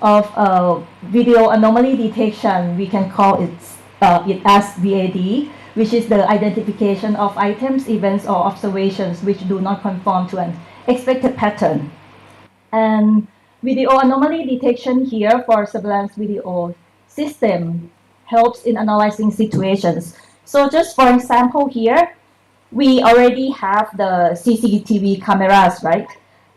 of video anomaly detection. We can call it as VAD, which is the identification of items, events, or observations which do not conform to an expected pattern. And video anomaly detection here for surveillance video system helps in analyzing situations. So just for example here, we already have the CCTV cameras, right?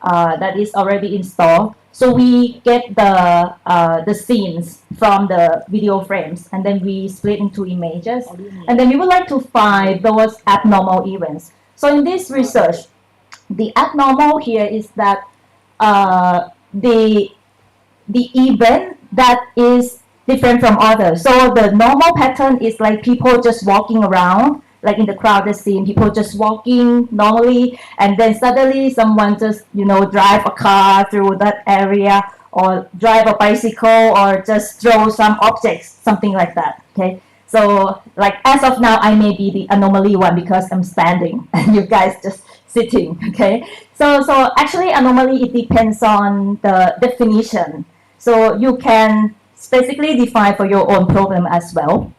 That is already installed. So we get the scenes from the video frames, and then we split into images, and then we would like to find those abnormal events. So in this research, the abnormal here is that the event that is different from others. So the normal pattern is like people just walking around, like in the crowded scene, people just walking normally, and then suddenly someone just drive a car through that area, or drive a bicycle, or just throw some objects, something like that. Okay, so like as of now, I may be the anomaly one because I'm standing and you guys just sitting. Okay, so actually anomaly, it depends on the definition. So you can specifically define for your own problem as well.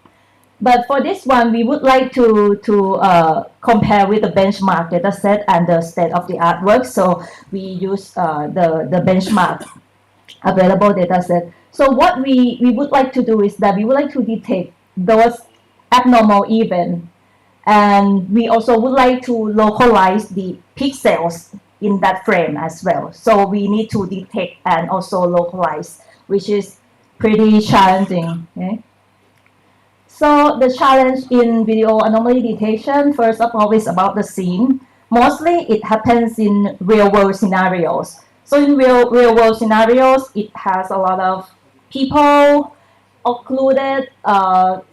But for this one, we would like to compare with the benchmark data set and the state-of-the-art work. So we use the benchmark available data set. So what we would like to do is that we would like to detect those abnormal events, and we also would like to localize the pixels in that frame as well. So we need to detect and also localize, which is pretty challenging. Okay? So the challenge in video anomaly detection, first of all, is about the scene. Mostly it happens in real-world scenarios. So in real-world scenarios, it has a lot of people occluded,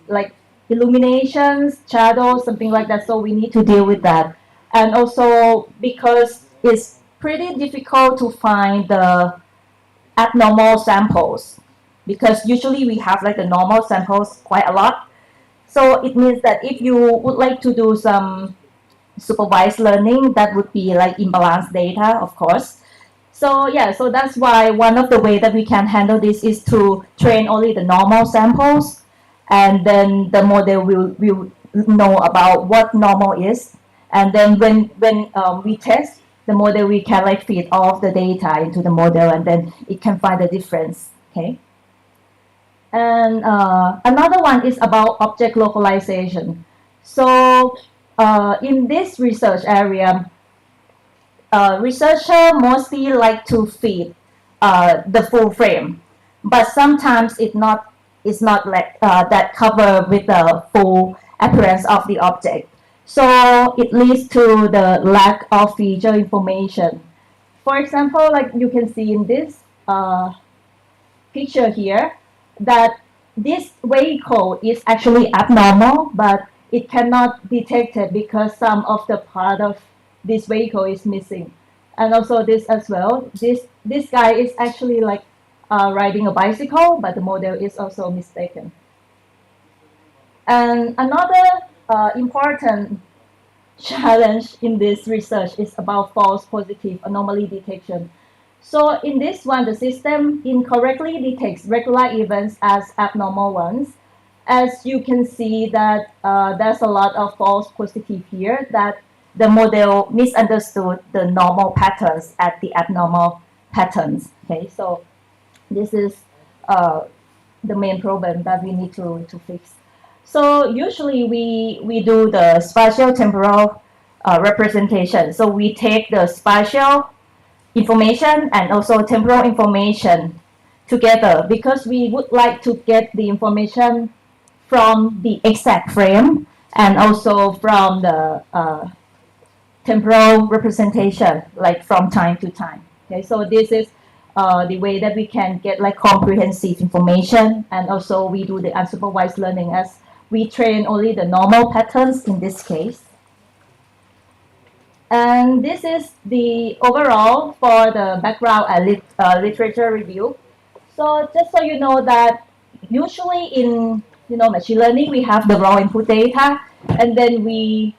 like illuminations, shadows, something like that. So we need to deal with that. And also because it's pretty difficult to find the abnormal samples, because usually we have like the normal samples quite a lot. So it means that if you would like to do some supervised learning, that would be like imbalanced data, of course. So yeah, so that's why one of the way that we can handle this is to train only the normal samples, and then the model will know about what normal is. And then when we test the model, we can like feed all of the data into the model, and then it can find the difference. Okay. And another one is about object localization. So in this research area, researchers mostly like to feed the full frame, but sometimes it's not like that cover with the full appearance of the object. So it leads to the lack of feature information. For example, like you can see in this picture here, that this vehicle is actually abnormal, but it cannot detect it because some of the part of this vehicle is missing. And also this as well. This guy is actually like riding a bicycle, but the model is also mistaken. And another important challenge in this research is about false positive anomaly detection. So in this one, the system incorrectly detects regular events as abnormal ones. As you can see that there's a lot of false positive here, that the model misunderstood the normal patterns at the abnormal patterns. Okay, so this is the main problem that we need to fix. So usually we do the spatial temporal representation. So we take the spatial information and also temporal information together, because we would like to get the information from the exact frame and also from the temporal representation, like from time to time. Okay, so this is the way that we can get like comprehensive information, and also we do the unsupervised learning as we train only the normal patterns in this case. And this is the overall for the background and literature review. So just so you know that usually in machine learning, we have the raw input data, and then we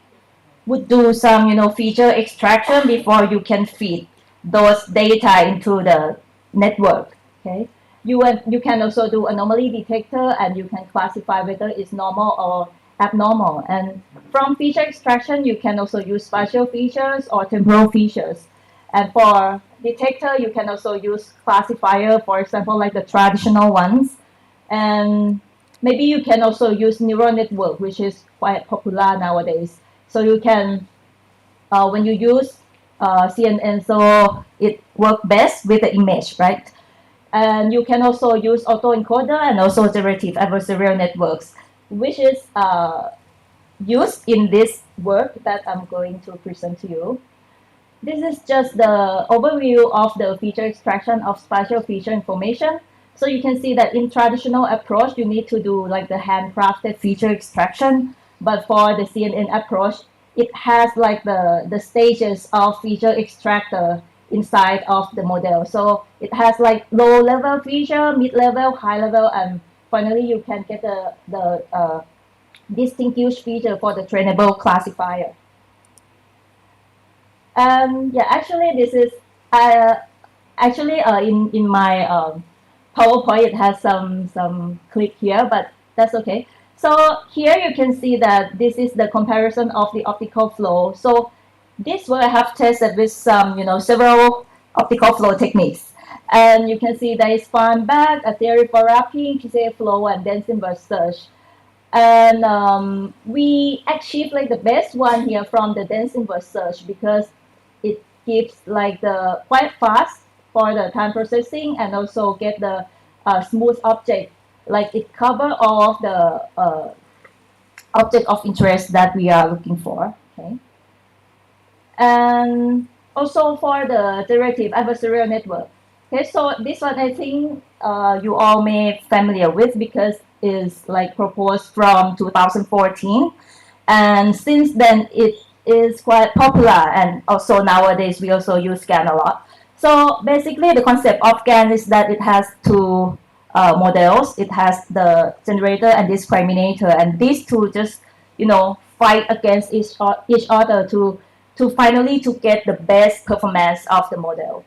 would do some feature extraction before you can feed those data into the network. Okay, You can also do anomaly detector, and you can classify whether it's normal or abnormal. And from feature extraction, you can also use spatial features or temporal features. And for detector, you can also use classifier, for example, like the traditional ones. And maybe you can also use neural network, which is quite popular nowadays. So you can, when you use CNN, so it works best with the image, right? And you can also use autoencoder and also generative adversarial networks, which is used in this work that I'm going to present to you. This is just the overview of the feature extraction of spatial feature information. So you can see that in traditional approach, you need to do like the handcrafted feature extraction. But for the CNN approach, it has like the stages of feature extractor inside of the model. So it has like low level feature, mid level, high level, and finally you can get the distinguished feature for the trainable classifier. Yeah, actually, this is uh, in my PowerPoint. It has some click here, but that's okay. So here you can see that this is the comparison of the optical flow. So this one I have tested with some, several optical flow techniques. And you can see there is span back, a theory for wrapping, PCA flow, and dense inverse search. And we achieved like the best one here from the dense inverse search because it gives like the quite fast for the time processing and also get the smooth object. Like it cover all of the object of interest that we are looking for. Okay. And also for the derivative adversarial network. Okay, so this one I think you all may familiar with because it's like proposed from 2014, and since then it is quite popular, and also nowadays we also use GAN a lot. So basically the concept of GAN is that it has two models. It has the generator and discriminator, and these two just fight against each other to finally to get the best performance of the model.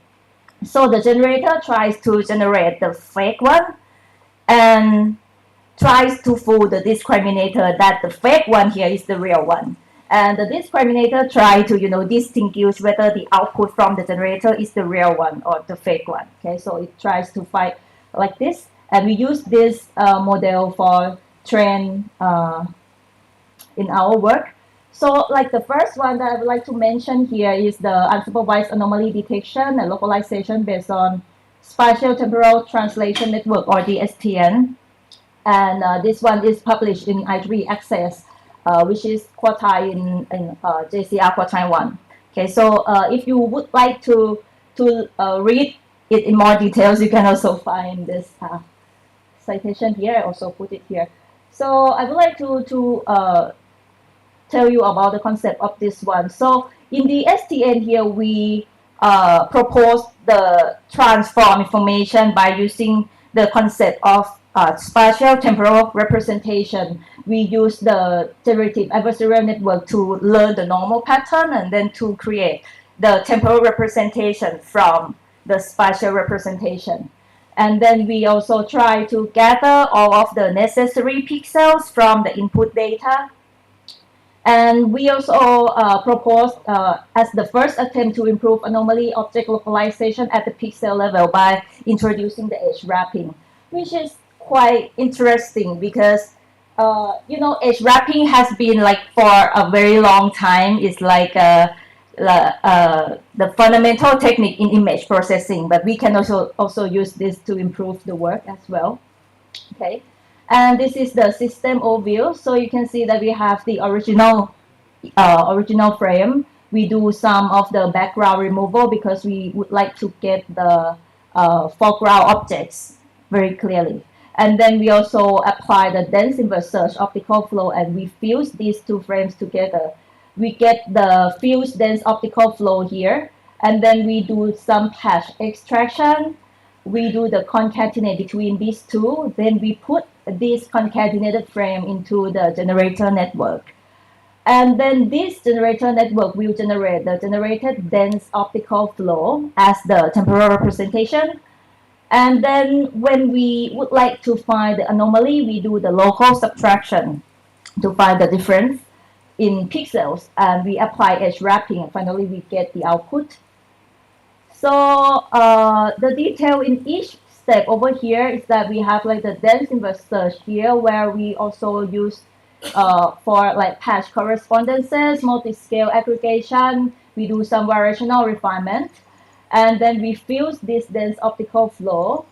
So the generator tries to generate the fake one and tries to fool the discriminator that the fake one here is the real one. And the discriminator tries to distinguish whether the output from the generator is the real one or the fake one. Okay, so it tries to fight like this, and we use this model for train in our work. So like the first one that I would like to mention here is the unsupervised anomaly detection and localization based on spatial temporal translation network, or DSTN. And this one is published in IEEE Access, which is quartile in JCR quartile 1. Okay, so if you would like to read it in more details, you can also find this citation here. I also put it here. So I would like to tell you about the concept of this one. So in the STN here, we propose the transform information by using the concept of spatial temporal representation. We use the generative adversarial network to learn the normal pattern and then to create the temporal representation from the spatial representation. And then we also try to gather all of the necessary pixels from the input data. And we also proposed as the first attempt to improve anomaly object localization at the pixel level by introducing the edge wrapping, which is quite interesting because edge wrapping has been like for a very long time. It's like the fundamental technique in image processing, but we can also use this to improve the work as well. Okay. And this is the system overview. So you can see that we have the original frame. We do some of the background removal because we would like to get the foreground objects very clearly. And then we also apply the dense inverse search optical flow, and we fuse these two frames together. We get the fused dense optical flow here, and then we do some hash extraction. We do the concatenate between these two. Then we put this concatenated frame into the generator network. And then this generator network will generate the generated dense optical flow as the temporal representation. And then when we would like to find the anomaly, we do the local subtraction to find the difference in pixels, and we apply edge wrapping, and finally we get the output. So the detail in each step over here is that we have like the dense inverse search here, where we also use for like patch correspondences, multi-scale aggregation. We do some variational refinement, and then we fuse this dense optical flow.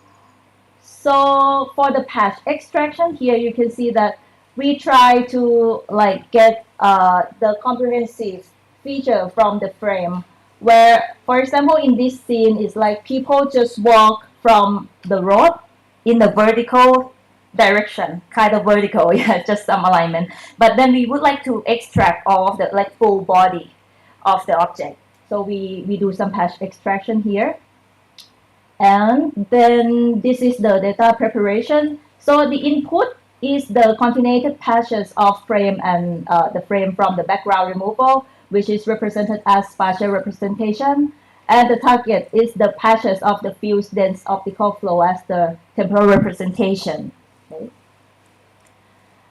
So for the patch extraction here, you can see that we try to like get the comprehensive feature from the frame, where, for example, in this scene, is like people just walk from the road in the vertical direction, kind of vertical, yeah, just some alignment. But then we would like to extract all of the like full body of the object. So we do some patch extraction here. And then this is the data preparation. So the input is the continuated patches of frame and the frame from the background removal, which is represented as spatial representation. And the target is the patches of the fused dense optical flow as the temporal representation. Okay.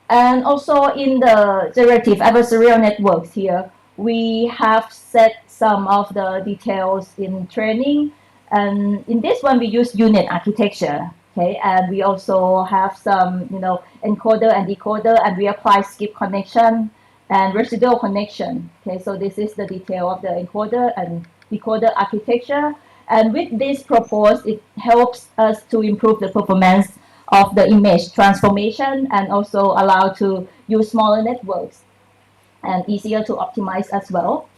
And also in the generative adversarial networks here, we have set some of the details in training. And in this one, we use unit architecture. Okay, and we also have some, encoder and decoder, and we apply skip connection and residual connection. Okay, so this is the detail of the encoder and decoder architecture. And with this proposed, it helps us to improve the performance of the image transformation, and also allow to use smaller networks and easier to optimize as well.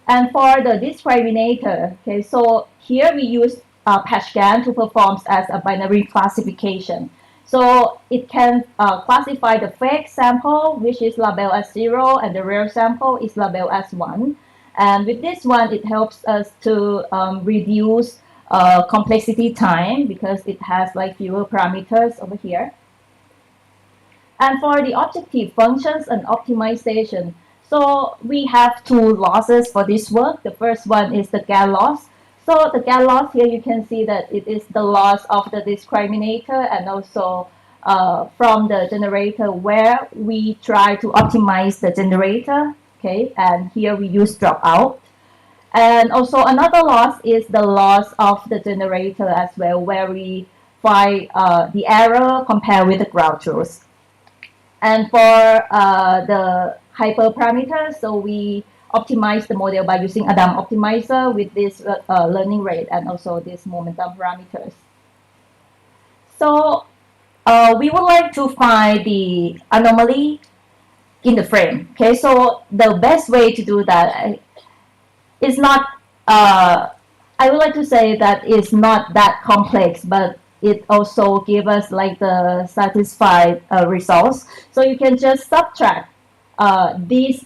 And for the discriminator, okay, so here we use PatchGAN to perform as a binary classification. So it can classify the fake sample, which is labeled as 0, and the real sample is labeled as 1. And with this one, it helps us to reduce complexity time, because it has like fewer parameters over here. And for the objective functions and optimization, so we have two losses for this work. The first one is the GAN loss. So the GAN loss here, you can see that it is the loss of the discriminator, and also from the generator, where we try to optimize the generator. Okay, and here we use dropout. And also another loss is the loss of the generator as well, where we find the error compared with the ground truth. And for the hyperparameters, so we optimize the model by using Adam optimizer with this learning rate and also this momentum parameters. So we would like to find the anomaly in the frame. Okay, so the best way to do that is not, I would like to say that it's not that complex, but it also gives us like the satisfied results. So you can just subtract these,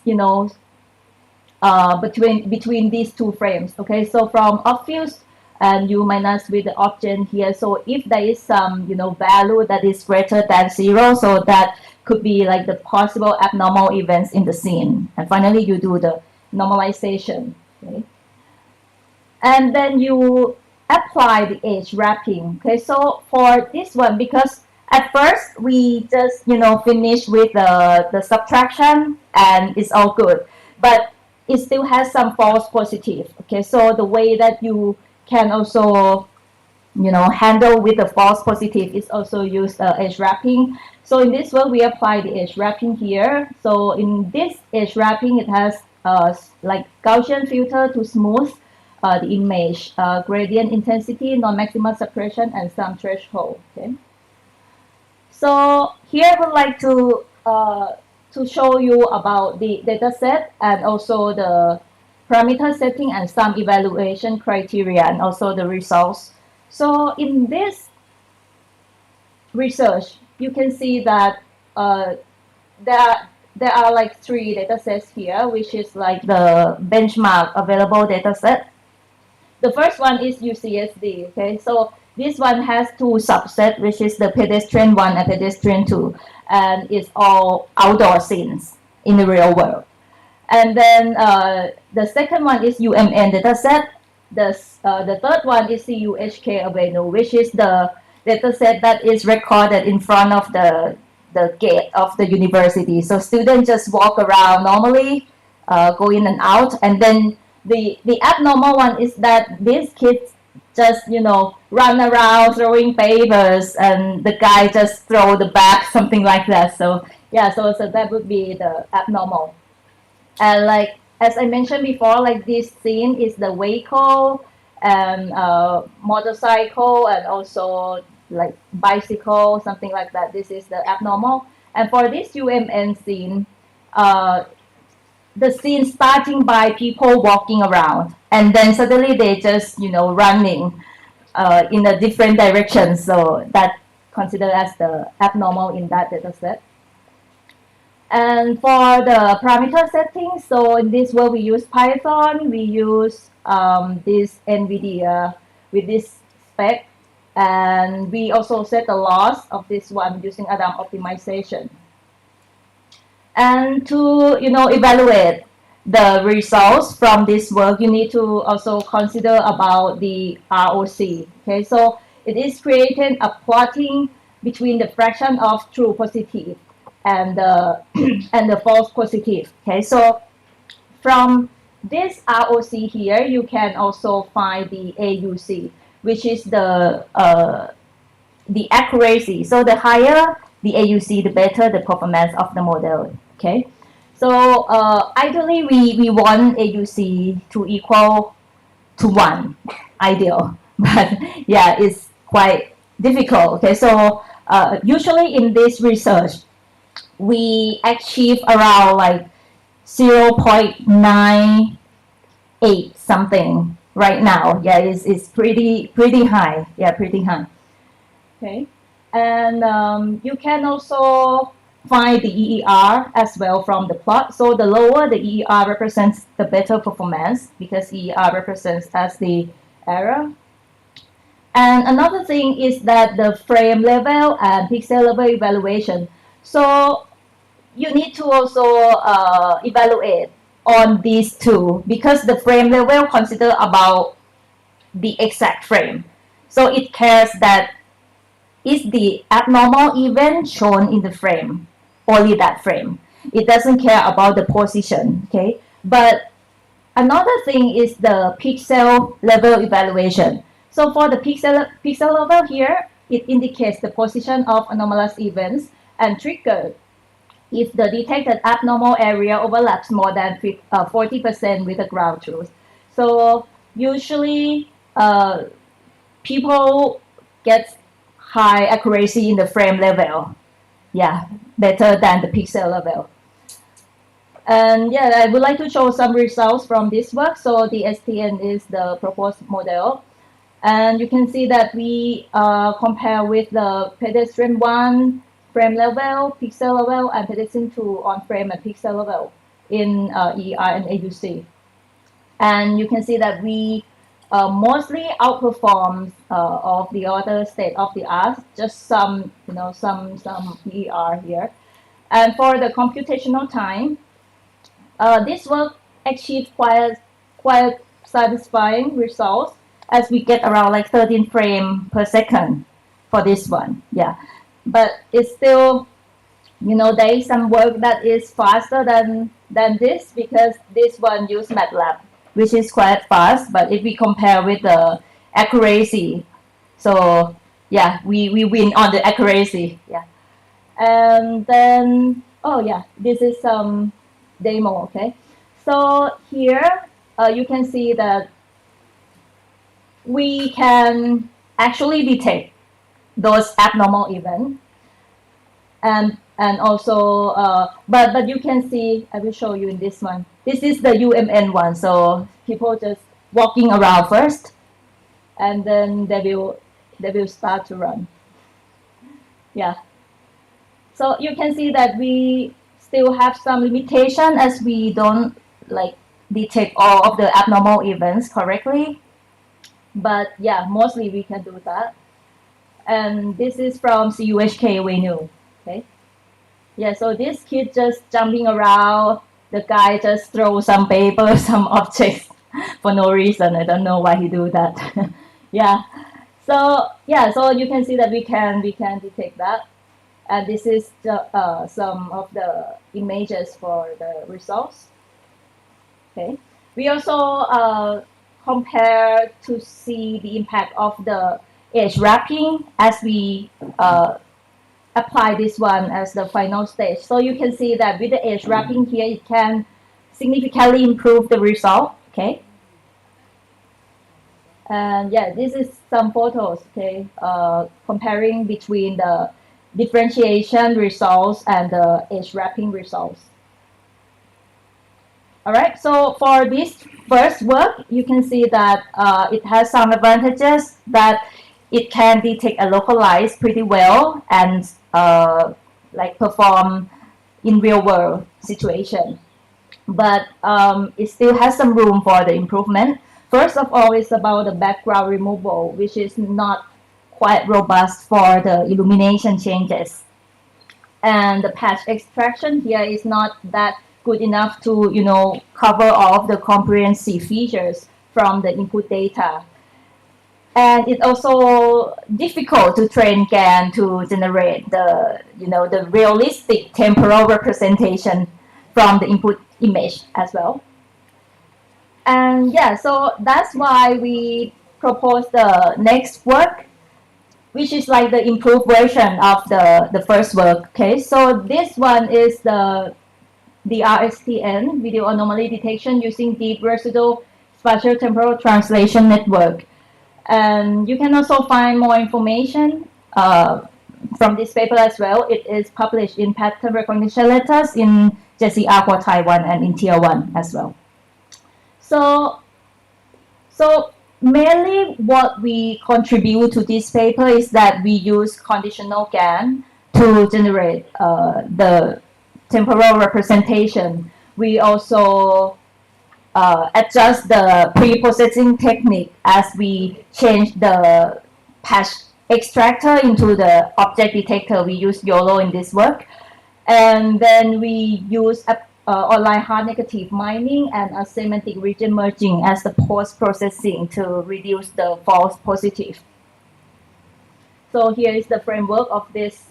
between these two frames. Okay, so from obfused, and you minus with the object here. So if there is some, value that is greater than 0, so that could be like the possible abnormal events in the scene. And finally, you do the normalization. Okay, and then you apply the edge wrapping. Okay, so for this one, because at first we just finish with the subtraction and it's all good, but it still has some false positive. Okay, so the way that you can also handle with the false positive is also use edge wrapping. So in this one, we apply the edge wrapping here. So in this edge wrapping, it has like Gaussian filter to smooth the image, gradient intensity, non-maximal suppression, and some threshold. Okay. So here I would like to show you about the data set, and also the parameter setting and some evaluation criteria, and also the results. So in this research, you can see that there are like 3 data sets here, which is like the benchmark available data set. The first one is UCSD. Okay, so this one has 2 subsets, which is the pedestrian 1 and pedestrian 2, and it's all outdoor scenes in the real world. And then the second one is UMN dataset, the third one is CUHK Avenue, which is the data set that is recorded in front of the gate of the university. So students just walk around normally, go in and out. And then the abnormal one is that these kids just, run around throwing papers, and the guy just throw the bag, something like that. So yeah, so that would be the abnormal. And like as I mentioned before, like this scene is the vehicle and motorcycle and also like bicycle, something like that. This is the abnormal. And for this UMN scene, uh, the scene starting by people walking around, and then suddenly they just running in a different direction. So that considered as the abnormal in that data set. And for the parameter settings, so in this where we use Python, we use this NVIDIA with this spec, and we also set the loss of this one using Adam optimization. And to evaluate the results from this work, you need to also consider about the ROC. Okay, so it is creating a plotting between the fraction of true positive and the and the false positive. Okay, so from this ROC here, you can also find the AUC, which is the accuracy. So the higher the AUC, the better the performance of the model. Okay, so ideally we want AUC to equal to 1, ideal, but yeah, it's quite difficult. Okay, so usually in this research, we achieve around like 0.98 something right now. Yeah, it's pretty high. Yeah, pretty high. Okay, and you can also find the EER as well from the plot. So the lower the EER represents the better performance, because EER represents as the error. And another thing is that the frame level and pixel level evaluation. So you need to also evaluate on these two, because the frame level consider about the exact frame. So it cares that is the abnormal event shown in the frame, only that frame. It doesn't care about the position, okay? But another thing is the pixel level evaluation. So for the pixel level here, it indicates the position of anomalous events and trigger if the detected abnormal area overlaps more than 40% with the ground truth. So usually people get high accuracy in the frame level. Yeah, better than the pixel level. And yeah, I would like to show some results from this work. So the STN is the proposed model. And you can see that we compare with the pedestrian 1 frame level, pixel level, and pedestrian 2 on frame and pixel level in ER and AUC. And you can see that we mostly outperform of the other state of the art, just some ER here. And for the computational time, this work achieved quite satisfying results, as we get around like 13 frames per second for this one. Yeah, but it's still, there is some work that is faster than this, because this one use MATLAB, which is quite fast. But if we compare with the accuracy, so yeah, we win on the accuracy. Yeah, and then this is some demo. Okay, so here you can see that we can actually detect those abnormal events, and also but you can see, I will show you in this one. This is the UMN one. So people just walking around first, and then they will start to run. Yeah. So you can see that we still have some limitation, as we don't detect all of the abnormal events correctly. But yeah, mostly we can do that. And this is from CUHK Avenue. Okay. Yeah, so this kid just jumping around, the guy just throw some paper, some objects. for no reason. I don't know why he do that. Yeah. So yeah, so you can see that we can detect that, and this is some of the images for the results. Okay. We also compare to see the impact of the edge wrapping as we apply this one as the final stage. So you can see that with the edge wrapping here, it can significantly improve the result. Okay. And yeah, this is some photos. Okay, comparing between the differentiation results and the edge wrapping results. All right, so for this first work, you can see that it has some advantages, that it can detect and localize pretty well and like perform in real world situation. But it still has some room for the improvement. First of all, it's about the background removal, which is not quite robust for the illumination changes. And the patch extraction here is not that good enough to, cover all of the comprehensive features from the input data. And it's also difficult to train GAN to generate the realistic temporal representation from the input image as well. And yeah, so that's why we propose the next work, which is like the improved version of the first work. Okay, so this one is the RSTN, video anomaly detection using deep residual spatial temporal translation network. And you can also find more information from this paper as well. It is published in pattern recognition letters in JCR for Taiwan and in Tier 1 as well. So mainly what we contribute to this paper is that we use conditional GAN to generate the temporal representation. We also adjust the pre-processing technique as we change the patch extractor into the object detector. We use YOLO in this work. And then we use online hard negative mining and a semantic region merging as the post-processing to reduce the false positive. So here is the framework of this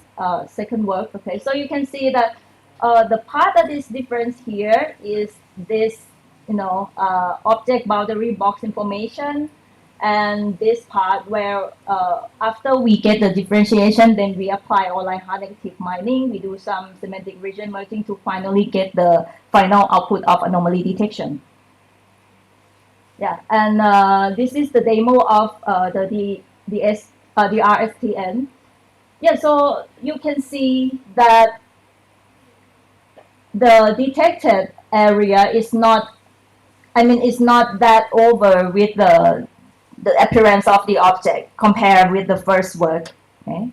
second work. Okay, so you can see that the part that is different here is this, object boundary box information, and this part where after we get the differentiation, then we apply online hard negative mining. We do some semantic region merging to finally get the final output of anomaly detection. Yeah, and this is the demo of the RSTN. Yeah, so you can see that the detected area is not, it's not that over with the appearance of the object compared with the first work. Okay.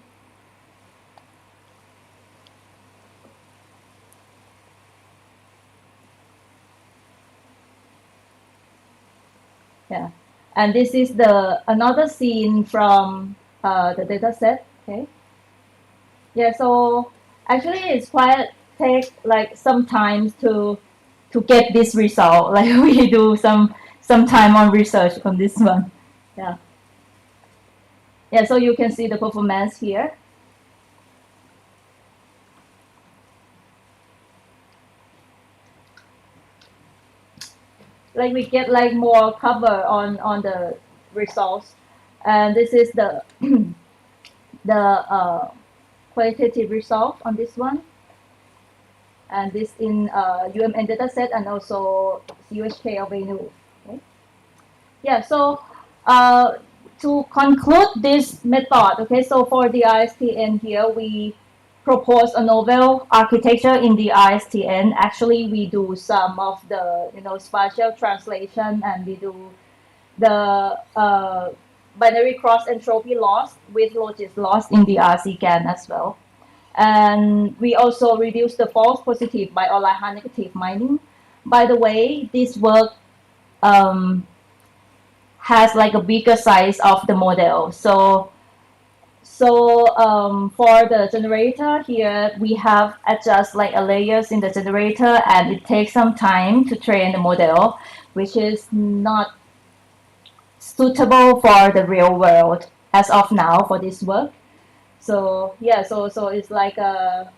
Yeah, and this is another scene from the data set. Okay. Yeah, so actually it's quite take like some time to get this result. Like we do some time on research on this one. Yeah. Yeah, so you can see the performance here. Like we get like more cover on the results, and this is the the qualitative result on this one, and this in UMN dataset and also CUHK venue. Okay. Yeah, so to conclude this method, okay, so for the RSTN here, we propose a novel architecture in the RSTN. Actually, we do some of the spatial translation, and we do the binary cross entropy loss with logis loss in the RC-GAN as well. And we also reduce the false positive by online hard negative mining. By the way, this work has like a bigger size of the model. So So for the generator here, we have adjust like a layers in the generator, and it takes some time to train the model, which is not suitable for the real world as of now for this work. So yeah, so it's like a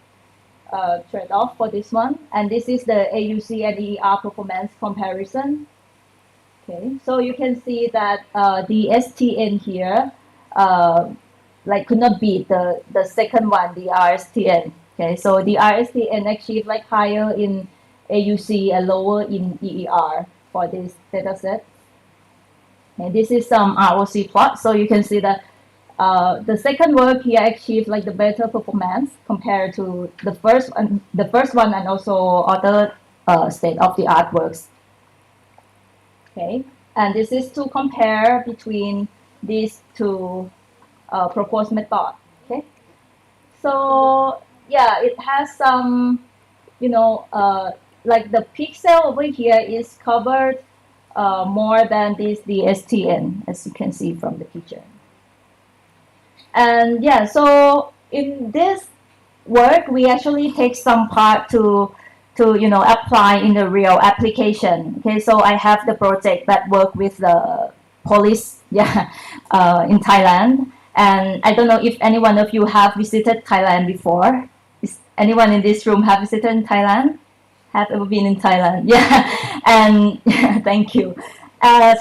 trade-off for this one. And this is the AUC and EER performance comparison. Okay, so you can see that the STN here like could not beat the second one, the RSTN. Okay, so the RSTN achieved like higher in AUC and lower in EER for this data set. And this is some ROC plot, so you can see that the second work here achieved like the better performance compared to the first one, and also other state-of-the-art works. Okay, and this is to compare between these two proposed method. Okay, so yeah, it has some, like the pixel over here is covered more than the STN, as you can see from the picture. And yeah, so in this work, we actually take some part to apply in the real application. Okay, so I have the project that work with the police, yeah, in Thailand. And I don't know if any one of you have visited Thailand before. Is anyone in this room have visited Thailand? Have ever been in Thailand? Yeah, and thank you.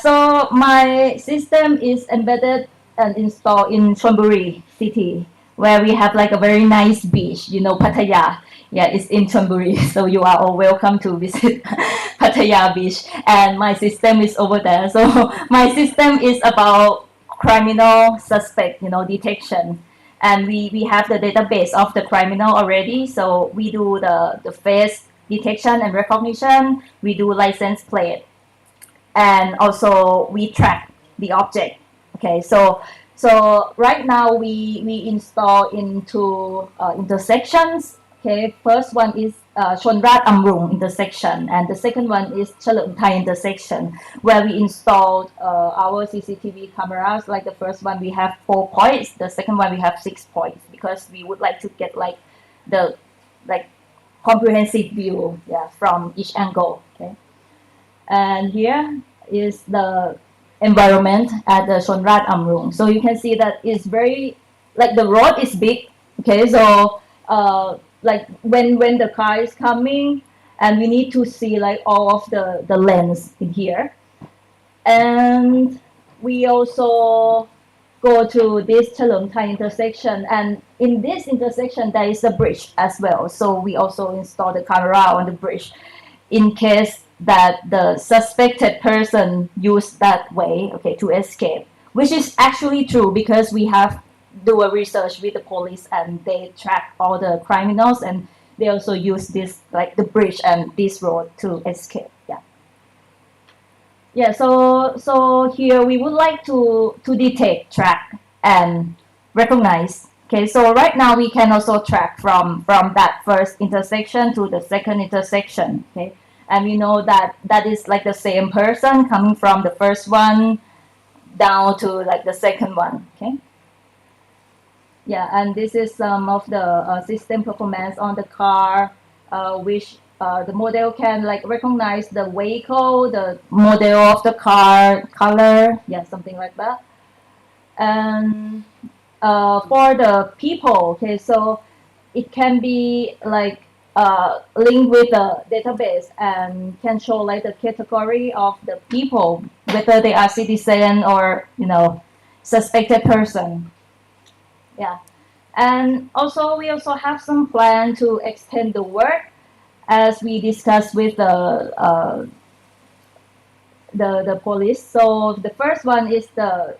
So my system is embedded and installed in Chonburi city, where we have like a very nice beach, Pattaya. Yeah, it's in Chonburi, so you are all welcome to visit Pattaya beach. And my system is over there. So my system is about criminal suspect, detection. And we have the database of the criminal already. So we do the face detection and recognition. We do license plate. And also we track the object. Okay, so right now we install into intersections. Okay, first one is Chonrat Amrung intersection, and the second one is Chalerm Thai intersection, where we installed our CCTV cameras. Like the first one, we have 4 points. The second one, we have 6 points, because we would like to get like the comprehensive view, yeah, from each angle. Okay, and here is the environment at the Chonrat Amrung. So you can see that it's very, like the road is big. Okay, so like when the car is coming, and we need to see like all of the lanes in here. And we also go to this Chalerm Thai intersection, and in this intersection there is a bridge as well. So we also install the camera on the bridge in case that the suspected person used that way, okay, to escape, which is actually true, because we have do a research with the police, and they track all the criminals, and they also use this, like the bridge and this road, to escape. Yeah, so here we would like to detect, track, and recognize. Okay, so right now we can also track from that first intersection to the second intersection. Okay, and we know that is like the same person coming from the first one down to like the second one. Okay, yeah, and this is some of the system performance on the car, which the model can like recognize the vehicle, the model of the car, color, yeah, something like that. And for the people, okay, so it can be like linked with the database, and can show like the category of the people, whether they are citizen or suspected person. Yeah, and also we also have some plan to extend the work, as we discussed with the police. So the first one is the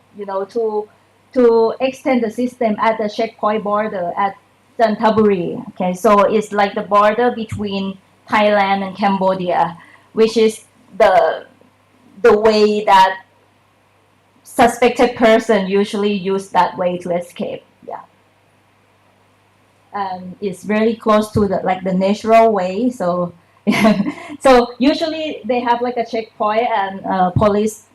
to extend the system at the checkpoint border at Chanthaburi. Okay, so it's like the border between Thailand and Cambodia, which is the way that suspected person usually use that way to escape. Yeah, and it's very close to the natural way. So so usually they have like a checkpoint, and police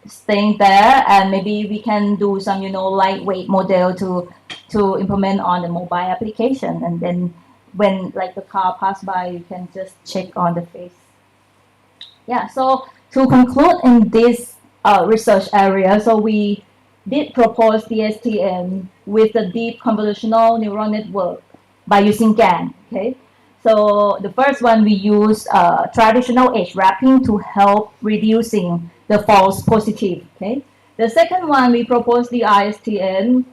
staying there, and maybe we can do some, lightweight model to implement on the mobile application, and then when like the car pass by, you can just check on the face. Yeah. So to conclude in this research area, so we did propose the STM with the deep convolutional neural network by using GAN. Okay. So the first one, we use traditional edge wrapping to help reducing the false positive. Okay. The second one, we propose the ISTM,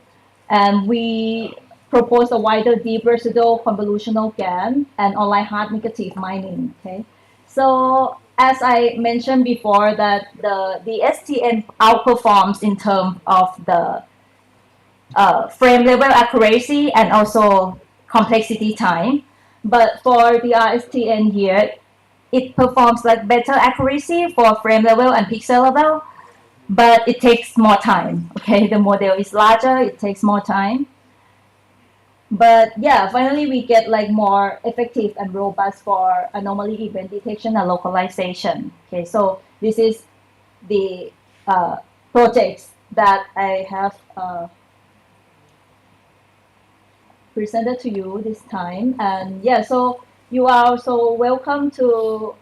and we propose a wider deep versatile convolutional GAN and online hard negative mining. Okay. So as I mentioned before, that the STM outperforms in terms of the frame level accuracy and also complexity time. But for the RSTN here, it performs like better accuracy for frame level and pixel level, but it takes more time. Okay, the model is larger, it takes more time. But yeah, finally we get like more effective and robust for anomaly event detection and localization. Okay, so this is the projects that I have presented to you this time. And yeah, so you are also welcome to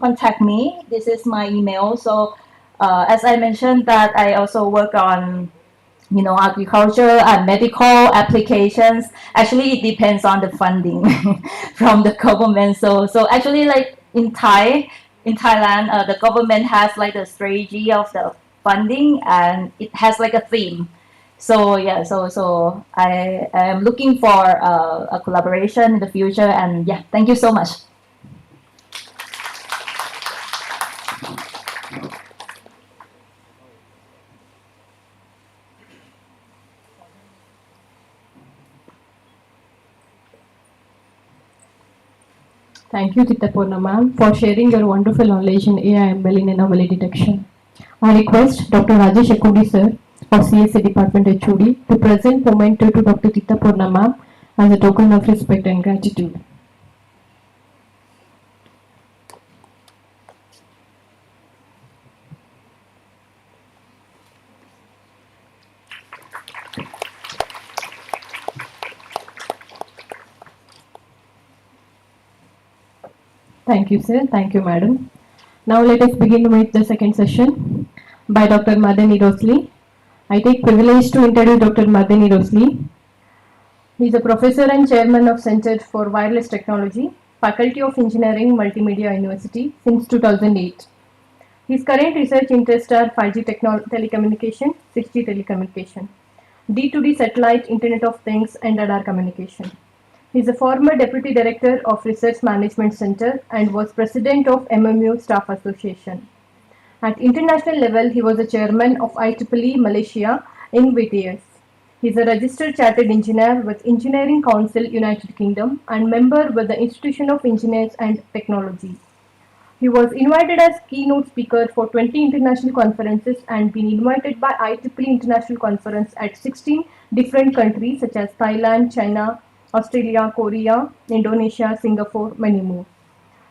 contact me. This is my email. So as I mentioned, that I also work on agriculture and medical applications. Actually, it depends on the funding from the government. So actually, like in Thailand, the government has like the strategy of the funding, and it has like a theme. So yeah, so I am looking for a collaboration in the future, and yeah, thank you so much. Thank you, Titapurna ma'am, for sharing your wonderful knowledge in AI/ML in anomaly detection. I request Dr. Rajesh Ekudi sir of CSA Department HOD to present memento to Dr. Titapurna ma'am as a token of respect and gratitude. Thank you, sir. Thank you, madam. Now let us begin with the second session by Dr. Madani Rosli. I take privilege to introduce Dr. Madani Rosli. He is a professor and chairman of Center for Wireless Technology, Faculty of Engineering, Multimedia University since 2008. His current research interests are 5G telecommunication, 6G telecommunication, D2D satellite, Internet of Things, and radar communication. He is a former Deputy Director of Research Management Center and was President of MMU Staff Association. At international level, he was the chairman of IEEE Malaysia in VTS. He is a registered chartered engineer with Engineering Council United Kingdom and member with the Institution of Engineers and Technology. He was invited as keynote speaker for 20 international conferences and been invited by IEEE International Conference at 16 different countries such as Thailand, China, Australia, Korea, Indonesia, Singapore, many more.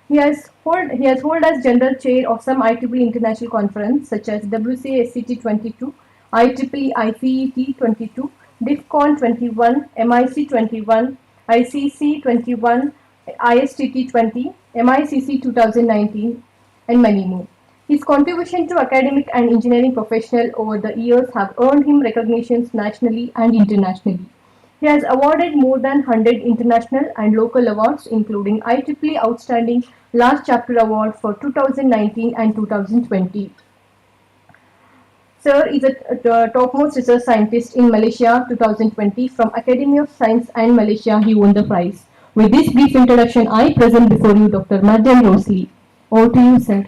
He has held as general chair of some IEEE international conference such as WCASCT 22, IEEE ICET 22, DIFCON 21, MIC 21, ICC 21, ISTT 20, MICC 2019, and many more. His contribution to academic and engineering professional over the years have earned him recognitions nationally and internationally. He has awarded more than 100 international and local awards, including IEEE Outstanding Last Chapter Award for 2019 and 2020. Sir is a topmost research scientist in Malaysia 2020 from Academy of Science and Malaysia. He won the prize. With this brief introduction, I present before you Dr. Madani Rosli. Over to you, sir.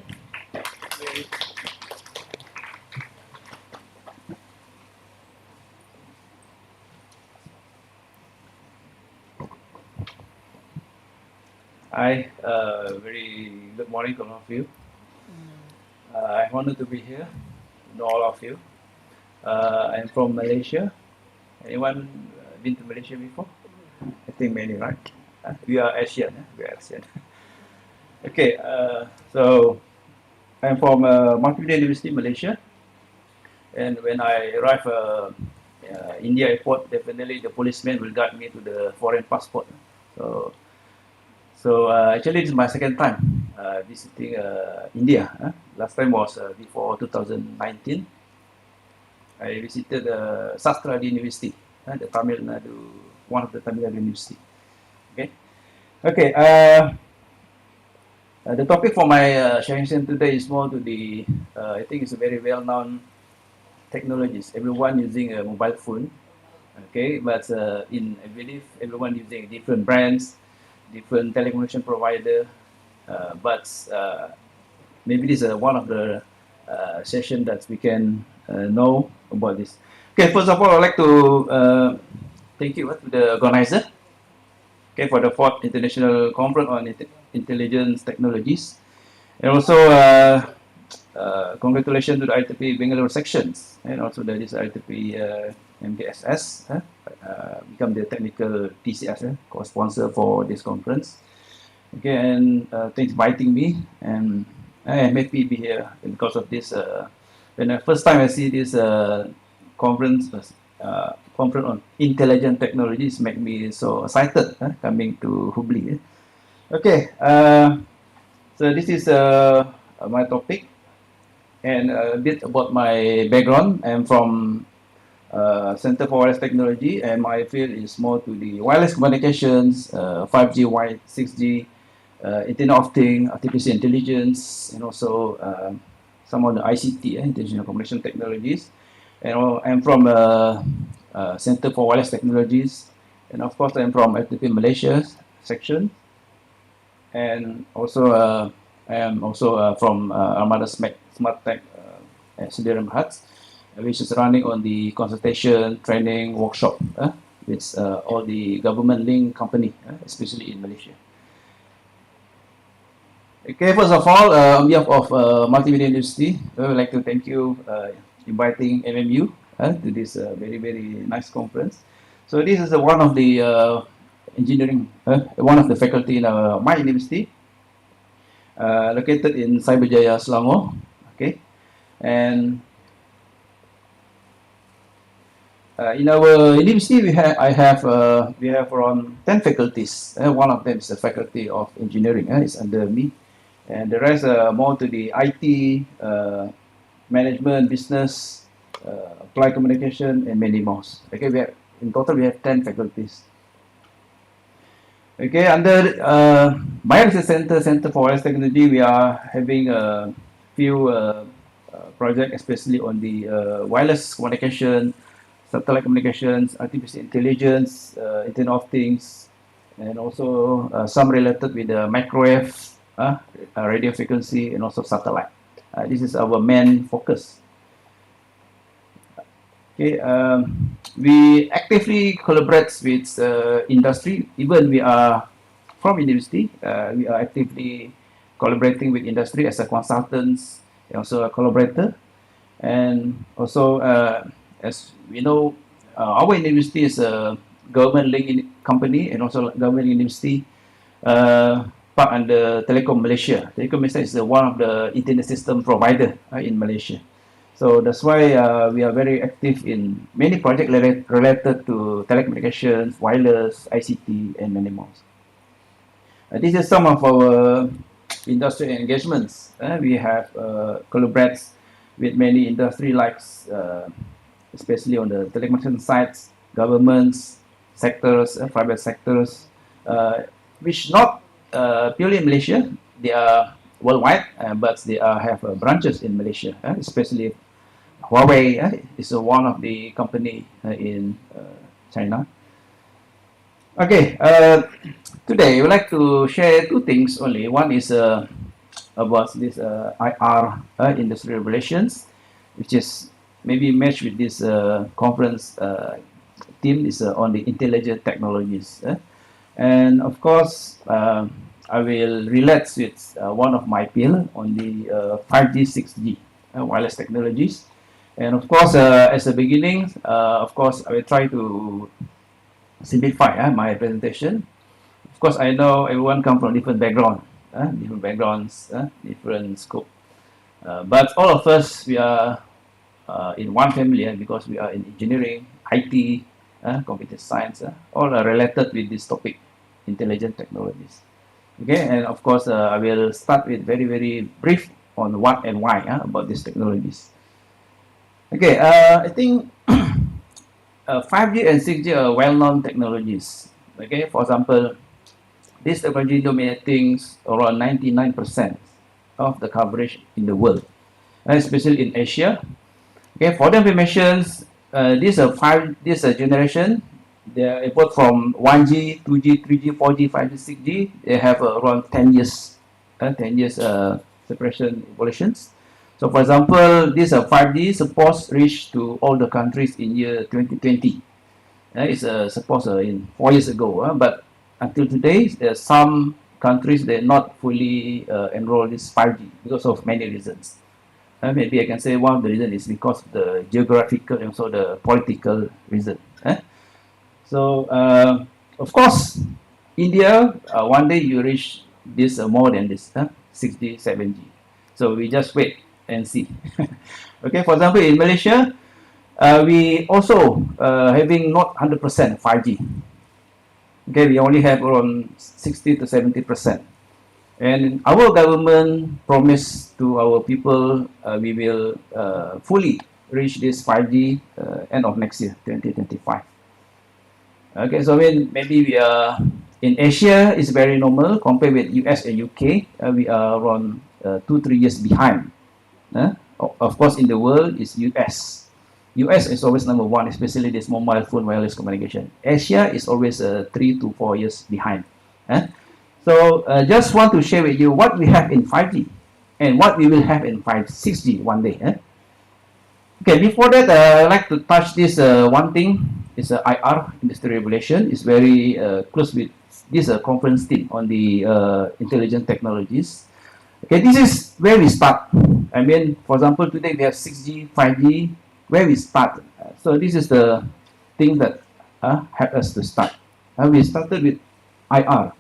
Hi, very good morning to all of you. I'm honored to be here, to know all of you. I'm from Malaysia. Anyone been to Malaysia before? I think many, right? We are Asian. We are Asian. Okay, so I'm from Multimedia University, Malaysia. And when I arrive India airport, definitely the policeman will guide me to the foreign passport. So, actually, this is my second time visiting India. Last time was before 2019. I visited Sastra University, the Tamil Nadu, one of the Tamil Nadu University. Okay. Okay. The topic for my sharing session today is more to the, I think it's a very well-known technologies. Everyone using a mobile phone, okay, but I believe everyone using different brands, different telecommunication provider, but maybe this is one of the session that we can know about this. Okay, first of all, I'd like to thank you to the organizer, okay, for the fourth international conference on intelligence technologies, and also congratulations to the ITP Bangalore sections, and also there is ITP MKSS, become the technical TCS, co-sponsor for this conference. Okay, and thanks for inviting me, and I am happy to be here because of this. When the first time I see this conference, conference on intelligent technologies, make me so excited coming to Hubballi. Okay, so this is my topic, and a bit about my background. I'm from Center for Wireless Technology, and my field is more to the wireless communications, 5G, 6G, Internet of Things, artificial intelligence, and also some of the ICT, Intelligent Communication Technologies. And I'm from Center for Wireless Technologies, and of course I'm from FTP Malaysia section, and also I am also from Armada Smart Tech at Sudirman Huts, which is running on the consultation, training, workshop with all the government link company, especially in Malaysia. Okay, first of all, on behalf of Multimedia University, I would like to thank you inviting MMU to this very nice conference. So this is one of the engineering, one of the faculty in my university, located in Cyberjaya, Selangor. Okay, and in our university, we have around 10 faculties. One of them is the faculty of engineering. It's under me, and the rest are more to the IT, management, business, applied communication, and many more. Okay, in total we have 10 faculties. Okay, under my research Center for Wireless Technology, we are having a few projects, especially on the wireless communication, satellite communications, artificial intelligence, Internet of Things, and also some related with the microwave, radio frequency, and also satellite. This is our main focus. Okay, we actively collaborate with industry. Even we are from university, we are actively collaborating with industry as a consultants, and also a collaborator, and also as we know, our university is a government-linked company and also government university part under Telekom Malaysia. Telekom Malaysia is one of the internet system provider in Malaysia. So that's why we are very active in many projects related to telecommunications, wireless, ICT, and many more. This is some of our industry engagements. We have collaborated with many industry likes, especially on the telecommunication sides, governments, sectors, private sectors, which not purely in Malaysia, they are worldwide, but they have branches in Malaysia, especially Huawei is one of the company in China. Okay, today I would like to share two things only. One is about this IR, industrial relations, which is maybe matched with this conference theme is on the intelligent technologies. And of course, I will relate with one of my peers on the 5G, 6G wireless technologies. And of course, as a beginning, of course, I will try to simplify my presentation. Of course, I know everyone comes from different backgrounds, different scope. But all of us, we are in one family, because we are in engineering, IT, computer science, all are related with this topic, intelligent technologies. Okay, and of course, I will start with very brief on what and why about these technologies. Okay, I think 5G and 6G are well-known technologies. Okay, for example, this technology dominating around 99% of the coverage in the world, especially in Asia. Okay, for the informations, this generation, they are evolved from 1G, 2G, 3G, 4G, 5G, 6G. They have around 10 years, 10 years separation evolutions. So, for example, this 5G supposed reach to all the countries in year 2020. It's supposed in 4 years ago, but until today, there are some countries that not fully enrolled this 5G because of many reasons. Maybe I can say one of the reasons is because of the geographical and also the political reason. So, of course, India, one day you reach this more than this, 6G, 7G. So we just wait and see. Okay, for example, in Malaysia, we also having not 100% 5G. Okay, we only have around 60 to 70%. And our government promised to our people we will fully reach this 5G end of next year, 2025. Okay, so maybe we are in Asia is very normal compared with US and UK. We are around 2-3 years behind. Of course, in the world is US. US is always number one, especially this mobile phone wireless communication. Asia is always 3 to 4 years behind. So just want to share with you what we have in 5G and what we will have in 6G one day. Okay, before that, I'd like to touch this one thing. It's IR, Industry Regulation. It's very close with this conference team on the intelligent technologies. Okay, this is where we start. I mean, for example, today we have 6G, 5G, where we start. So this is the thing that helped us to start. We started with IR.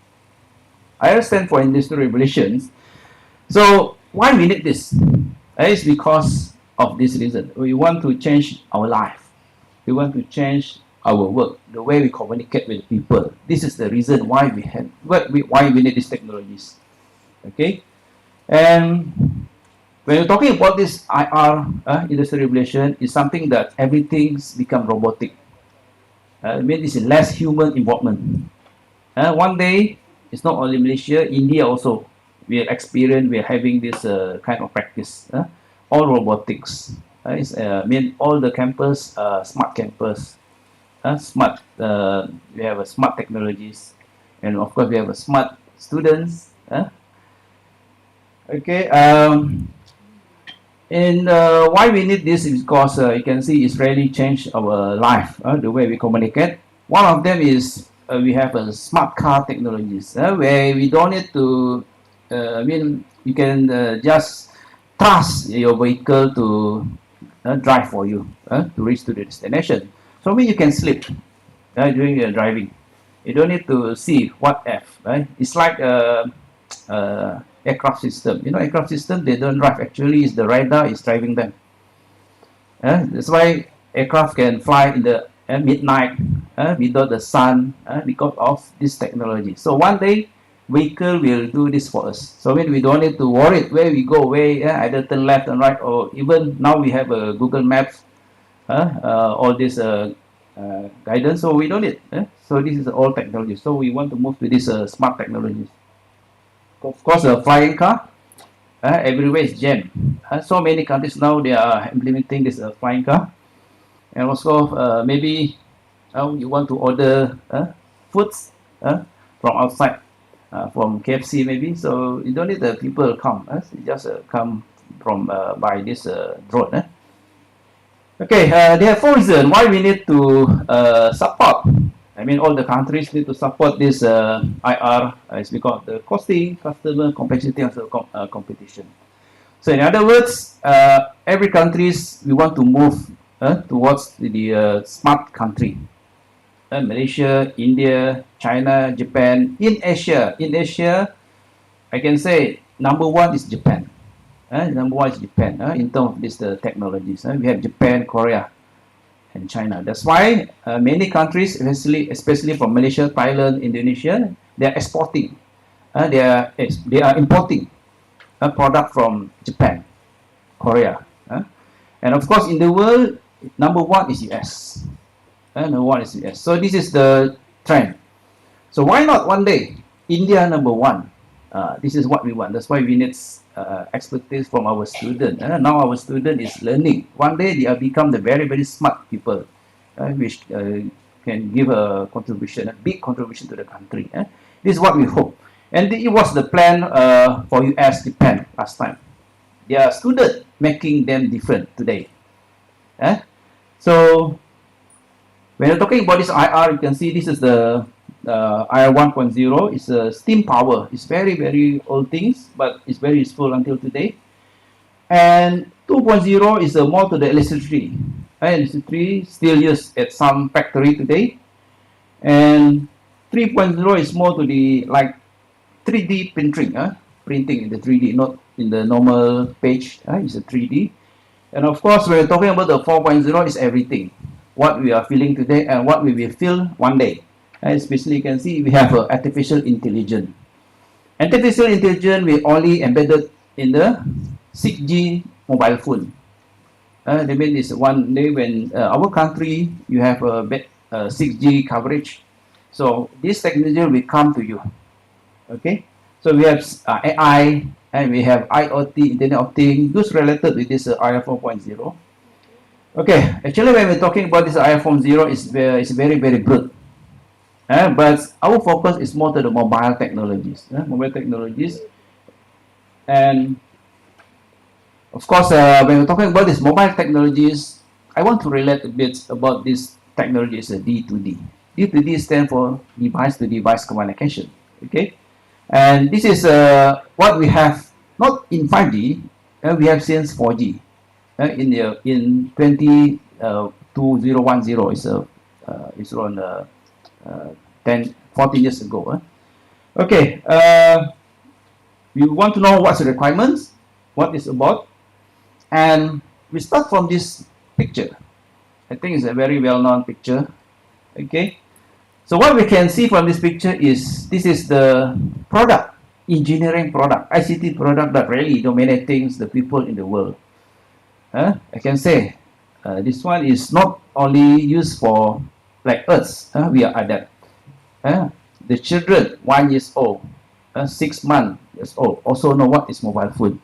IR stands for Industry Regulations. So why we need this? It's because of this reason. We want to change our life. We want to change our work, the way we communicate with people. This is the reason why we need these technologies. Okay, and when you're talking about this IR, industry regulation, is something that everything's become robotic. I mean, this is less human involvement. One day, it's not only Malaysia, India also. We are having this kind of practice. All robotics. I mean, all the campus, smart campus. We have smart technologies, and of course we have smart students. Okay, and why we need this is because you can see it's really changed our life, the way we communicate. One of them is we have a smart car technologies where we don't need to. I mean, you can just trust your vehicle to drive for you to reach to the destination. So you can sleep during your driving. You don't need to see what F, right? It's like aircraft system. You know, aircraft system, they don't drive. Actually, it's the radar is driving them. That's why aircraft can fly in the midnight without the sun because of this technology. So one day, vehicle will do this for us. So we don't need to worry where we go, either turn left and right, or even now we have a Google Maps. All this guidance, so we don't need. So this is all technology. So we want to move to this smart technologies. Of course, a flying car. Everywhere is jammed. So many countries now they are implementing this flying car, and also maybe you want to order foods from outside, from KFC maybe. So you don't need the people come. You just come from by this drone. Okay, there are 4 reasons why we need to support. I mean, all the countries need to support this IR. It's because of the costing, customer, complexity, and competition. So, in other words, every countries we want to move towards the smart country. Malaysia, India, China, Japan. In Asia, I can say number 1 is Japan. Number one is Japan in terms of this technologies. We have Japan, Korea, and China. That's why many countries, especially from Malaysia, Thailand, Indonesia, they are exporting. They are importing a product from Japan, Korea, and of course in the world, number one is US. Number one is US. So this is the trend. So why not one day India number one? This is what we want. That's why we need expertise from our student. Now our student is learning. One day they will become the very, very smart people, which can give a contribution, a big contribution to the country. This is what we hope. And it was the plan for US, Japan last time. Their student making them different today. So when you're talking about this IR, you can see this is the IR 1.0. It's a steam power. It's very, very old things, but it's very useful until today. And 2.0 is more to the electricity. Electricity still used at some factory today. And 3.0 is more to the like 3D printing, printing in the 3D, not in the normal page. It's a 3D. And of course, when we're talking about the 4.0, is everything. What we are feeling today and what we will feel one day. Especially you can see we have artificial intelligence. Artificial intelligence we only embedded in the 6G mobile phone. That means one day when our country you have a 6G coverage. So this technology will come to you. Okay. So we have AI and we have IoT, Internet of Things, those related with this IR 4.0. Okay, actually when we're talking about this IR 4.0, it's very, very good. But our focus is more to the mobile technologies. And of course, when we're talking about these mobile technologies, I want to relate a bit about this technology is a D2D. D2D stands for device-to-device communication. Okay, and this is what we have not in 5G. We have since 4G. In 2010, it's around 14 years ago. Okay, we want to know what's the requirements, what it's about, and we start from this picture. I think it's a very well-known picture. Okay, so what we can see from this picture is this is the product, engineering product, ICT product that really dominating the people in the world. I can say this one is not only used for like us. We are adapt. The children 1 year old, 6 months old also know what is mobile phone.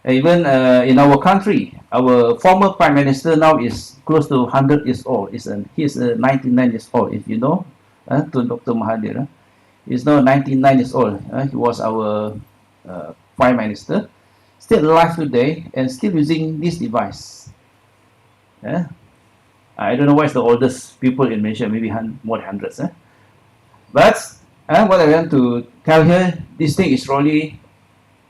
Even in our country, our former prime minister now is close to 100 years old. He's 99 years old. If you know, to Dr. Mahathir, he's now 99 years old. He was our prime minister, still alive today and still using this device. I don't know what's the oldest people in Malaysia, maybe more than hundreds. But what I want to tell here, this thing is really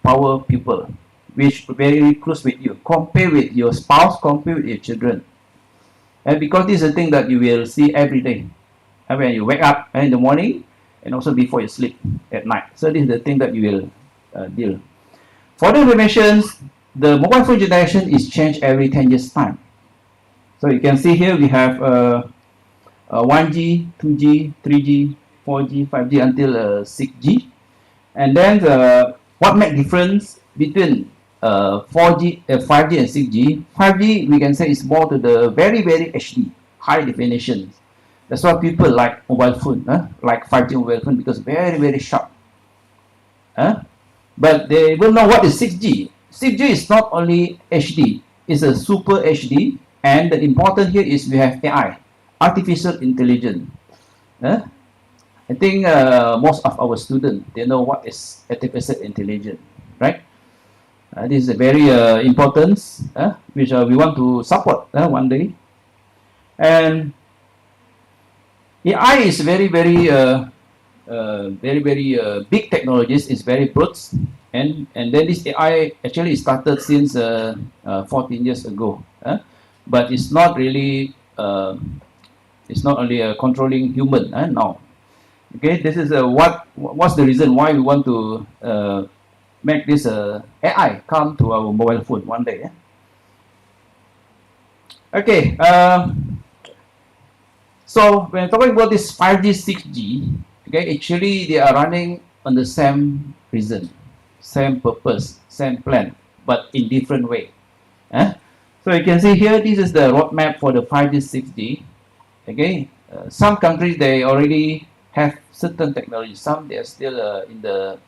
power people, which very close with you. Compare with your spouse, compare with your children. Because this is a thing that you will see every day. When you wake up in the morning and also before you sleep at night. So this is the thing that you will deal. For the information, the mobile phone generation is changed every 10 years time. So you can see here we have 1G, 2G, 3G, 4G, 5G until 6G. And then what makes difference between 4G, 5G and 6G? 5G we can say is more to the very, very HD, high definition. That's why people like mobile phone, like 5G mobile phone because very, very sharp. But they will know what is 6G. 6G is not only HD, it's a super HD. And the important here is we have AI, artificial intelligence. I think most of our students, they know what is artificial intelligence, right? This is a very important, which we want to support one day. And AI is very, very, big technologies. It's very broad, and then this AI actually started since 14 years ago. But it's not really, it's not only controlling human now. Okay, this is what's the reason why we want to make this AI come to our mobile phone one day. Okay, so when talking about this 5G, 6G, okay, actually they are running on the same reason, same purpose, same plan, but in different way. So you can see here, this is the roadmap for the 5G, 6G. Okay, some countries they already have certain technology, some they are still in the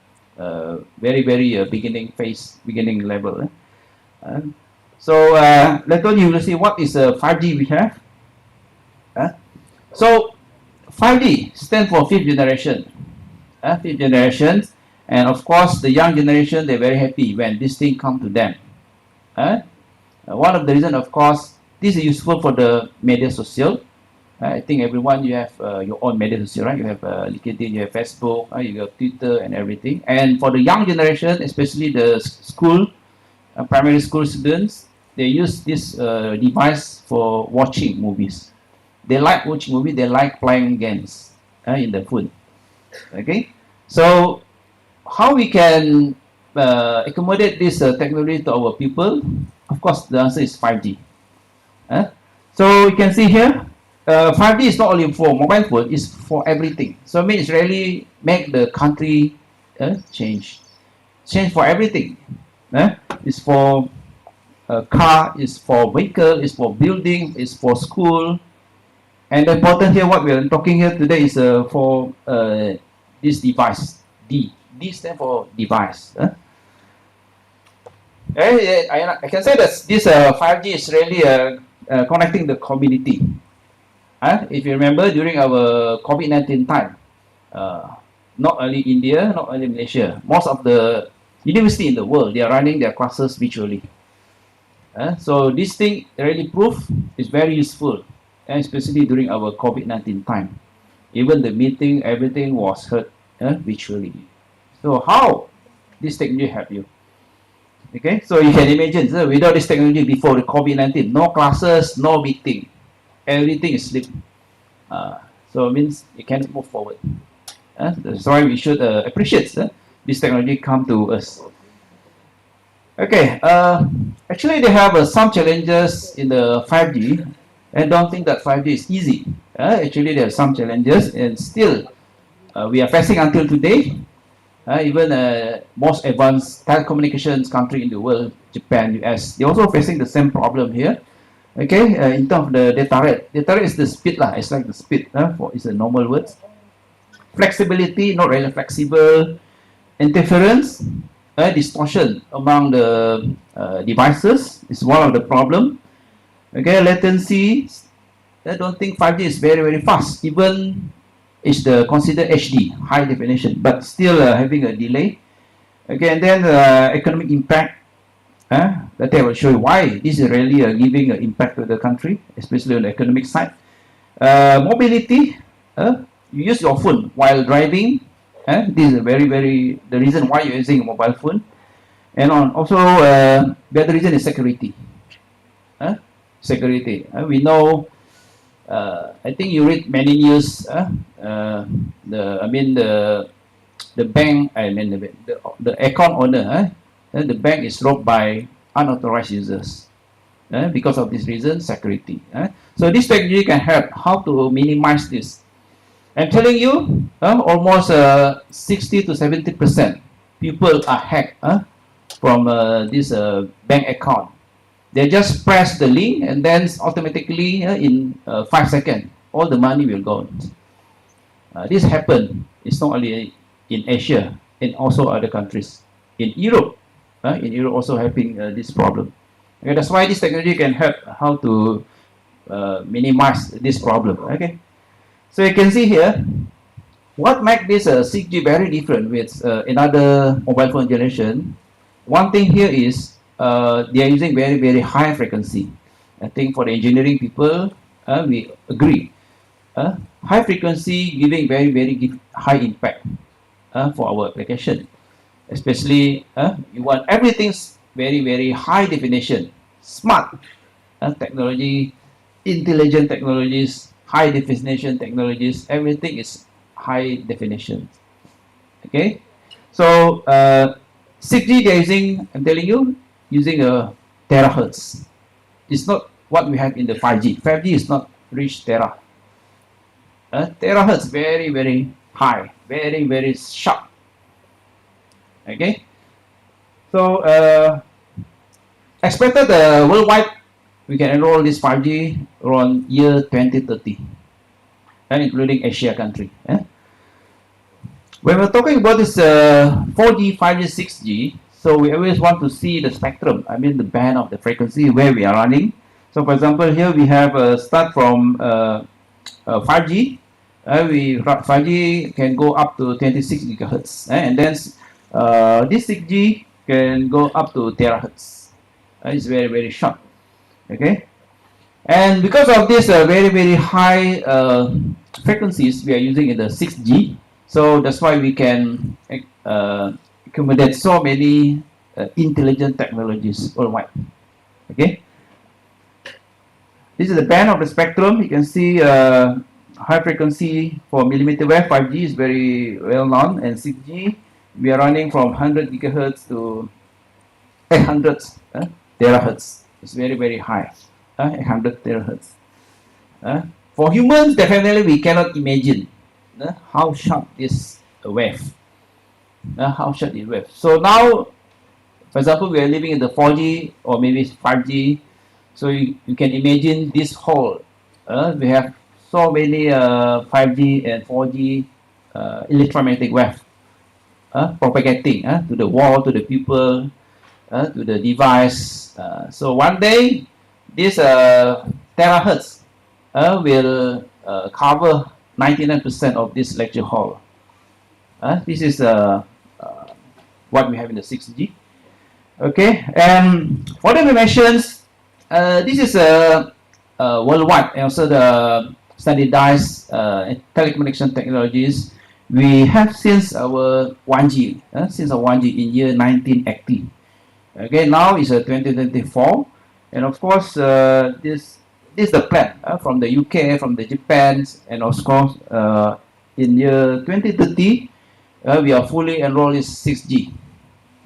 very beginning phase, beginning level. So later on you will see what is 5G we have. So 5G stands for fifth generation. Fifth generation, and of course the young generation they're very happy when this thing come to them. One of the reason, of course, this is useful for the media social. I think everyone you have your own media social, right? You have LinkedIn, you have Facebook, you have Twitter and everything. And for the young generation, especially the school, primary school students, they use this device for watching movies. They like watching movies. They like playing games in the phone. Okay, so how we can accommodate this technology to our people? Of course, the answer is 5G. So you can see here, 5G is not only for mobile phone, it's for everything. So I mean, it's really make the country change for everything. It's for car, it's for vehicle, it's for building, it's for school. And the important here, what we are talking here today is for this device. D stands for device. I can say that this 5G is really connecting the community. If you remember, during our COVID-19 time, not only India, not only Malaysia, most of the university in the world, they are running their classes virtually. So this thing really proof is very useful, and especially during our COVID-19 time. Even the meeting, everything was heard virtually. So how this technology help you? Okay, so you can imagine, so without this technology before the COVID-19, no classes, no meeting, everything is sleep. So it means you can't move forward. That's why we should appreciate this technology come to us. Okay, actually they have some challenges in the 5G, and don't think that 5G is easy. Actually there are some challenges, and still we are facing until today. Even most advanced telecommunications country in the world, Japan, US, they're also facing the same problem here. Okay, in terms of the data rate. Data rate is the speed lah. It's like the speed. It's a normal words. Flexibility, not really flexible. Interference, distortion among the devices is one of the problem. Okay, latency. I don't think 5G is very fast. Even is the considered HD, high definition, but still having a delay. Okay, and then economic impact. That I will show you why this is really giving an impact to the country, especially on the economic side. Mobility. You use your phone while driving. This is the reason why you're using a mobile phone. And also the other reason is security. Security. We know. I think you read many news. The bank. The account owner. The bank is robbed by unauthorized users. Because of this reason, security. So this technology can help how to minimize this. I'm telling you, almost 60 to 70% people are hacked from this bank account. They just press the link and then automatically in 5 seconds, all the money will go. This happened. It's not only in Asia, and also other countries. In Europe also having this problem. Okay, that's why this technology can help how to minimize this problem. Okay, so you can see here what makes this 6G very different with another mobile phone generation. One thing here is they are using very high frequency. I think for the engineering people, we agree. High frequency giving very high impact for our application. Especially, you want everything's very high definition, smart technology, intelligent technologies, high definition technologies. Everything is high definition. Okay, so 6G they're using, I'm telling you, using a terahertz. It's not what we have in the 5G. 5G is not reach tera. Terahertz very, very high, very, very sharp. Okay. So expected worldwide we can enroll this 5G around year 2030, including Asia country. When we're talking about this 4G, 5G, 6G, so we always want to see the spectrum, I mean the band of the frequency where we are running. So for example, here we have start from 5G. 5G can go up to 26 gigahertz, and then this 6G can go up to terahertz. It's very, very short. Okay, and because of this very, very high frequencies we are using in the 6G, so that's why we can accommodate so many intelligent technologies worldwide. Okay, this is the band of the spectrum. You can see high frequency for millimeter wave 5G is very well known, and 6G we are running from 100 gigahertz to 800 terahertz. It's very, very high, 100 terahertz. For humans, definitely we cannot imagine how sharp this wave. How sharp this wave. So now, for example, we are living in the 4G or maybe 5G. So you can imagine this whole. We have so many 5G and 4G electromagnetic wave propagating to the wall, to the people, to the device. So one day, this terahertz will cover 99% of this lecture hall. This is what we have in the 6G. Okay, and for the dimensions, this is worldwide, and also the standardized telecommunication technologies we have since our 1G, in year 1980. Okay, now it's 2024, and of course this is the plan from the UK, from the Japan, and of course in year 2030 we are fully enrolled in 6G.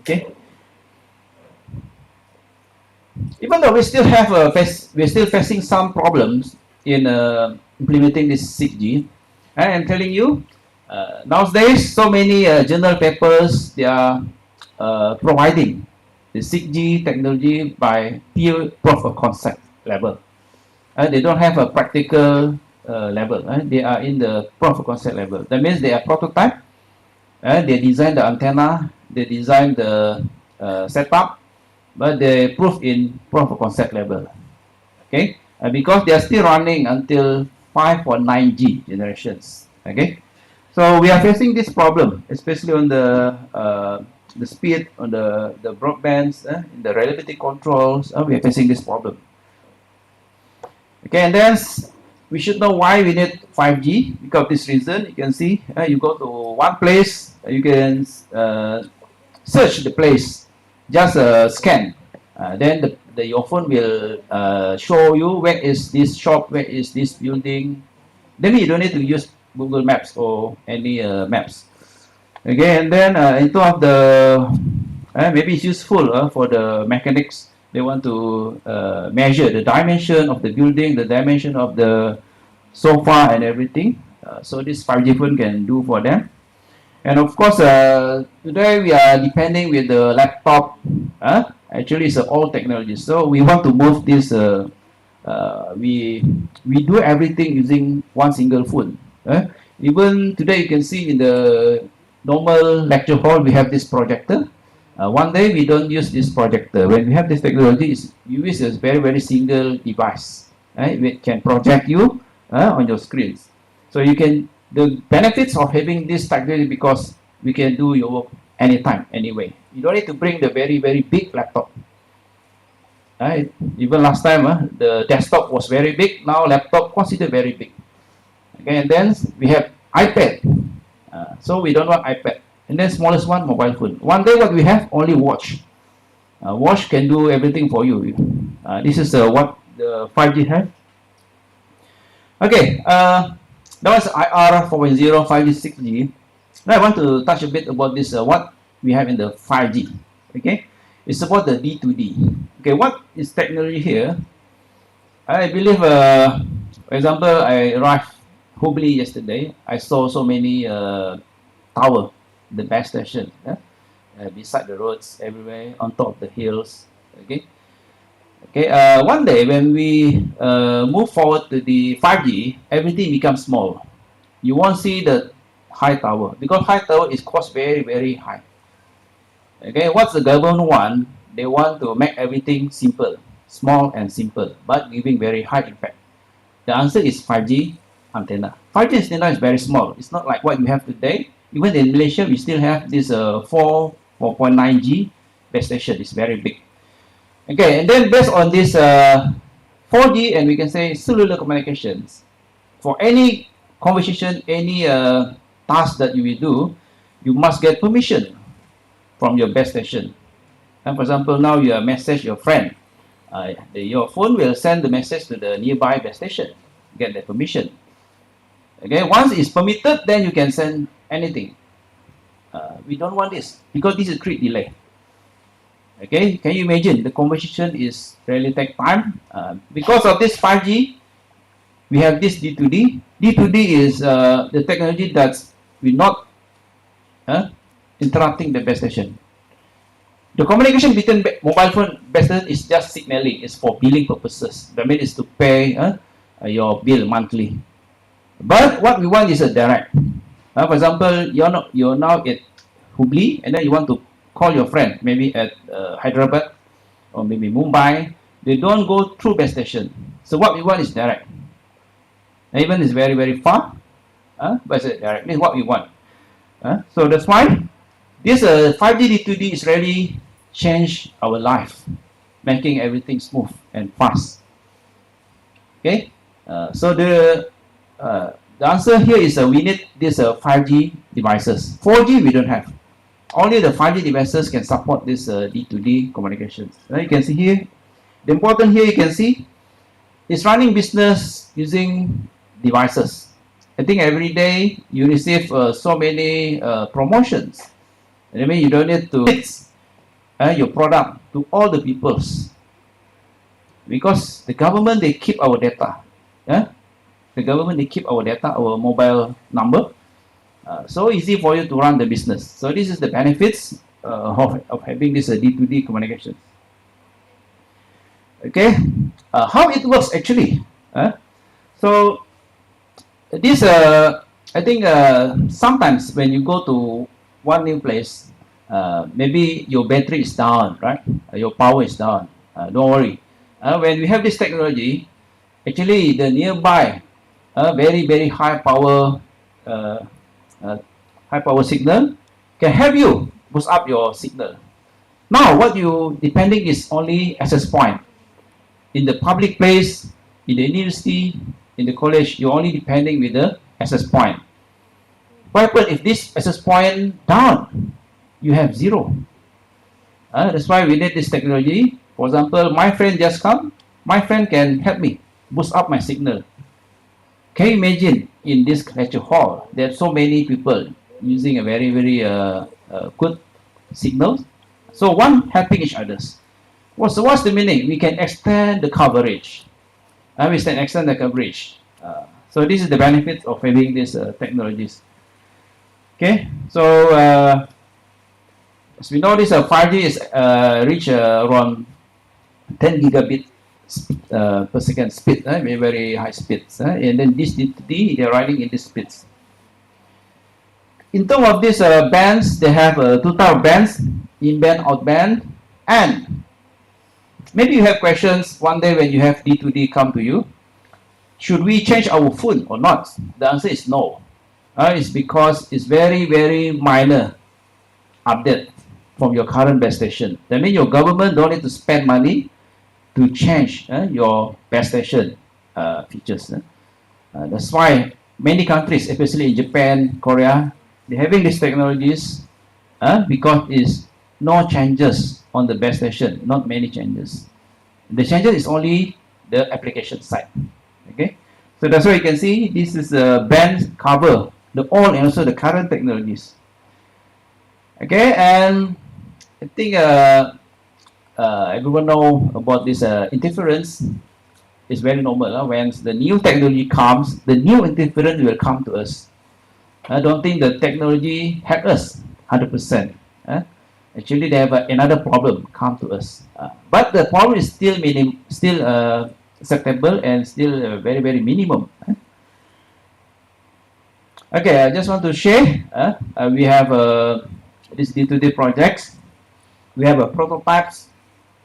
Okay, even though we still have we're still facing some problems in implementing this 6G, I'm telling you, nowadays so many journal papers they are providing the 6G technology by pure proof of concept level. They don't have a practical level. They are in the proof of concept level. That means they are prototype. They design the antenna, they design the setup, but they prove in proof of concept level. Okay, because they are still running until 5 or 9G generations. Okay, so we are facing this problem, especially on the speed, on the broadbands, in the reliability controls. We are facing this problem. Okay, and then we should know why we need 5G. Because of this reason, you can see you go to one place, you can search the place, just scan. Then your phone will show you where is this shop, where is this building. Then you don't need to use Google Maps or any maps. Okay, and then into of the maybe it's useful for the mechanics. They want to measure the dimension of the building, the dimension of the sofa and everything. So this 5G phone can do for them. And of course, today we are depending with the laptop. Actually, it's old technology. So we want to move this. We do everything using one single phone. Even today, you can see in the normal lecture hall, we have this projector. One day, we don't use this projector. When we have this technology, you use a very, very single device. It can project you on your screens. So you can, the benefits of having this technology, because we can do your work anytime, anyway. You don't need to bring the very, very big laptop. Even last time, the desktop was very big. Now laptop considered very big. Okay, and then we have iPad. So we don't want iPad. And then smallest one, mobile phone. One day what we have, only watch. Watch can do everything for you. This is what the 5G have. Okay, that was IR 4.0, 5G, 6G. Now I want to touch a bit about this, what we have in the 5G. Okay, it supports the D2D. Okay, what is technology here? I believe, for example, I arrived Hubballi yesterday. I saw so many tower, the base station, beside the roads, everywhere, on top of the hills. Okay. Okay. One day when we move forward to the 5G, everything becomes small. You won't see the high tower because high tower is cost very, very high. Okay. What's the government want? They want to make everything simple, small and simple, but giving very high impact. The answer is 5G antenna. 5G antenna is very small. It's not like what you have today. Even in Malaysia, we still have this 4.9G base station. It's very big. Okay, and then based on this 4G and we can say cellular communications, for any conversation, any task that you will do, you must get permission from your base station. And for example, now you message your friend. Your phone will send the message to the nearby base station. Get the permission. Okay, once it's permitted, then you can send anything. We don't want this because this is create delay. Okay, can you imagine the conversation is really take time because of this 5G. We have this D2D. D2D is the technology that's will not interrupting the base station. The communication between mobile phone base station is just signaling. It's for billing purposes. That means it's to pay your bill monthly. But what we want is a direct. For example, you're now at Hubballi and then you want to call your friend, maybe at Hyderabad or maybe Mumbai. They don't go through base station. So what we want is direct. Even it's very, very far, but it's direct. This is what we want. So that's why this 5G D2D is really change our life, making everything smooth and fast. Okay, so the answer here is we need this 5G devices. 4G we don't have. Only the 5G devices can support this D2D communications. You can see here. The important here you can see is running business using devices. I think every day you receive so many promotions. I mean, you don't need to pitch your product to all the peoples because the government they keep our data. The government they keep our data, our mobile number. So easy for you to run the business. So this is the benefits of having this D2D communications. Okay, how it works actually. So this I think sometimes when you go to one new place, maybe your battery is down, right? Your power is down. Don't worry. When we have this technology, actually the nearby very, very high power signal can help you boost up your signal. Now what you depending is only access point. In the public place, in the university, in the college, you're only depending with the access point. What happens if this access point down? You have zero. That's why we need this technology. For example, my friend just come. My friend can help me boost up my signal. Can you imagine in this lecture hall, there are so many people using a very, very good signal. So one helping each others. What's the meaning? We can extend the coverage. We can extend the coverage. So this is the benefit of having these technologies. Okay, so as we know, this 5G is reach around 10 gigabit per second speed, very, very high speeds. And then this D2D, they're riding in these speeds. In terms of these bands, they have two type of bands, in-band, out-band, and maybe you have questions one day when you have D2D come to you. Should we change our phone or not? The answer is no. It's because it's very, very minor update from your current base station. That means your government don't need to spend money to change your base station features. That's why many countries, especially in Japan, Korea, they're having these technologies because it's no changes on the base station, not many changes. The changes is only the application side. Okay, so that's why you can see this is a band cover the old and also the current technologies. Okay, and I think everyone know about this interference. Is very normal. When the new technology comes, the new interference will come to us. I don't think the technology help us 100%. Actually, they have another problem come to us. But the problem is still still acceptable and still very very minimum. Okay, I just want to share. We have this day-to-day projects. We have prototypes.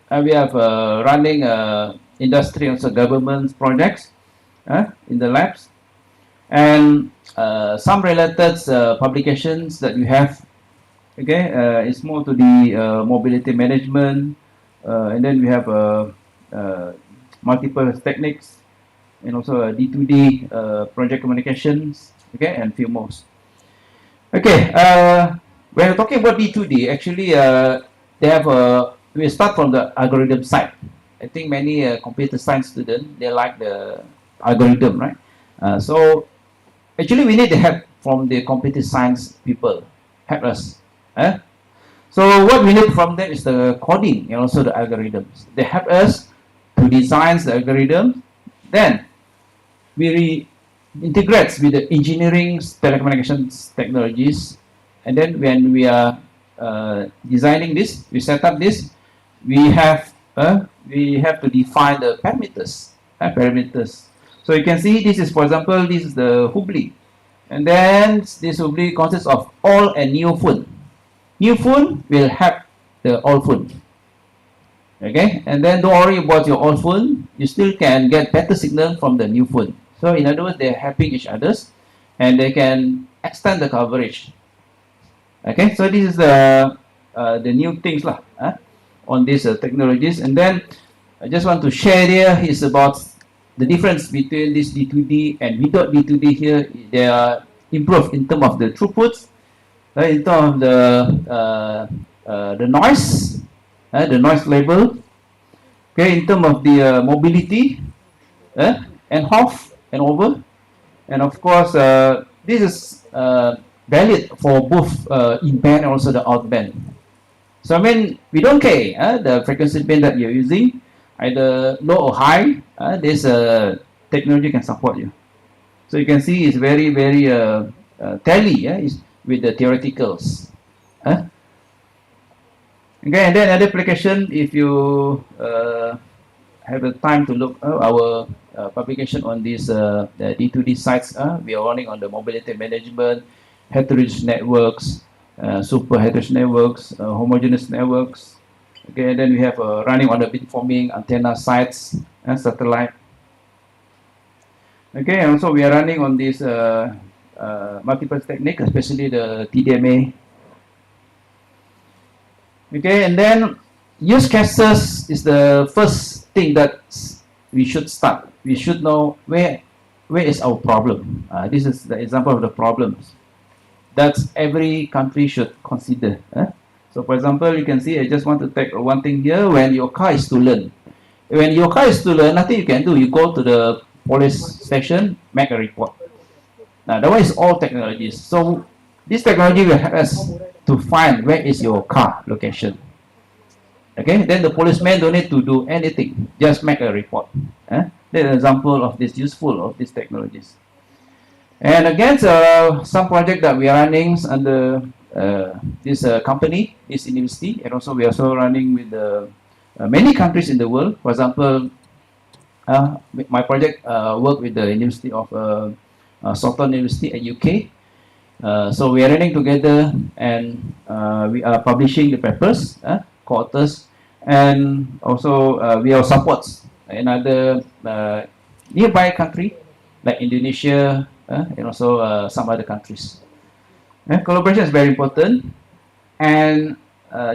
We have running industry and also government projects in the labs, and some related publications that you have. Okay, it's more to the mobility management, and then we have multiple techniques, and also D2D project communications. Okay, and few more. Okay, when we're talking about D2D, actually, they have we start from the algorithm side. I think many computer science students they like the algorithm, right? So actually, we need the help from the computer science people help us. So what we need from them is the coding and also the algorithms. They help us to design the algorithm. Then we integrates with the engineering telecommunications technologies, and then when we are designing this, we set up this, we have to define the parameters. So you can see this is, for example, this is the HUBBALLI, and then this HUBBALLI consists of old and new phone. New phone will have the old phone. Okay, and then don't worry about your old phone. You still can get better signal from the new phone. So in other words, they're helping each others, and they can extend the coverage. Okay, so this is the new things lah on these technologies. And then I just want to share here is about the difference between this D2D and without D2D here. They are improved in terms of the throughput, in terms of the noise level, okay, in terms of the mobility, and off and over, and of course this is valid for both in-band and also the out-band. So I mean, we don't care the frequency band that you're using, either low or high. This technology can support you. So you can see it's very very tally with the theoreticals. Okay, and then another application, if you have the time to look our publication on these the D2D sites, we are running on the mobility management, heterogeneous networks, super heterogeneous networks, homogeneous networks. Okay, and then we have running on the beamforming antenna sites and satellite. Okay, and also we are running on these multiple techniques, especially the TDMA. Okay, and then use cases is the first thing that we should start. We should know where is our problem. This is the example of the problems that every country should consider. So for example, you can see, I just want to take one thing here. When your car is stolen, nothing you can do. You go to the police station, make a report. Now that one is all technologies. So this technology will help us to find where is your car location. Okay, then the policeman don't need to do anything, just make a report. That's an example of this useful of these technologies. And again, some project that we are running under this company, this university, and also we are also running with many countries in the world. For example, my project work with the University of Southern University at UK. So we are running together, and we are publishing the papers, co-authors, and also we have supports in other nearby country like Indonesia, and also some other countries. Collaboration is very important, and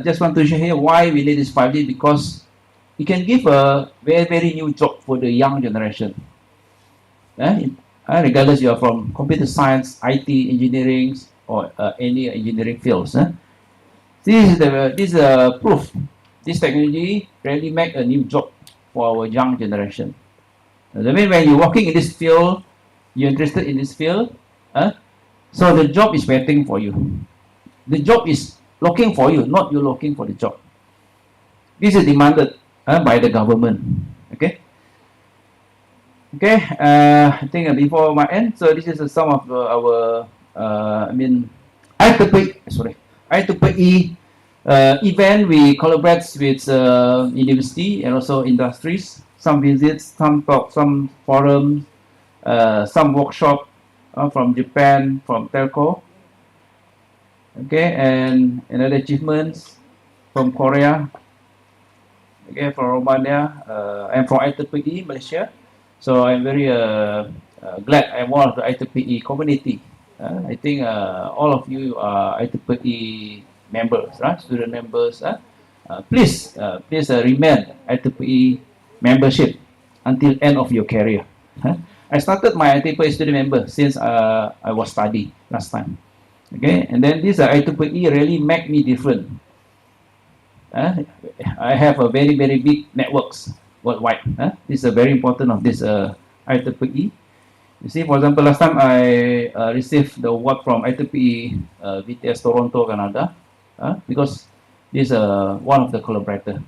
just want to share here why we need this 5G, because it can give a very very new job for the young generation. Regardless you are from computer science, IT, engineering, or any engineering fields. This is a proof. This technology really make a new job for our young generation. I mean, when you're working in this field, you're interested in this field, so the job is waiting for you. The job is looking for you, not you looking for the job. This is demanded by the government. Okay. Okay. I think before my end, so this is some of our IEEE event. We collaborate with university and also industries. Some visits, some talk, some forums, some workshop from Japan, from telco. Okay, and another achievements from Korea. Okay, from Romania. I'm from IEEE Malaysia, so I'm very glad I'm one of the IEEE community. I think all of you are IEEE members, right? Student members. Please remain IEEE membership until end of your career. I started my IEEE student member since I was study last time. Okay, and then this IEEE really make me different. I have a very big networks worldwide. This is very important of this IEEE. You see, for example, last time I received the award from IEEE VTS Toronto, Canada, because this is one of the collaborator.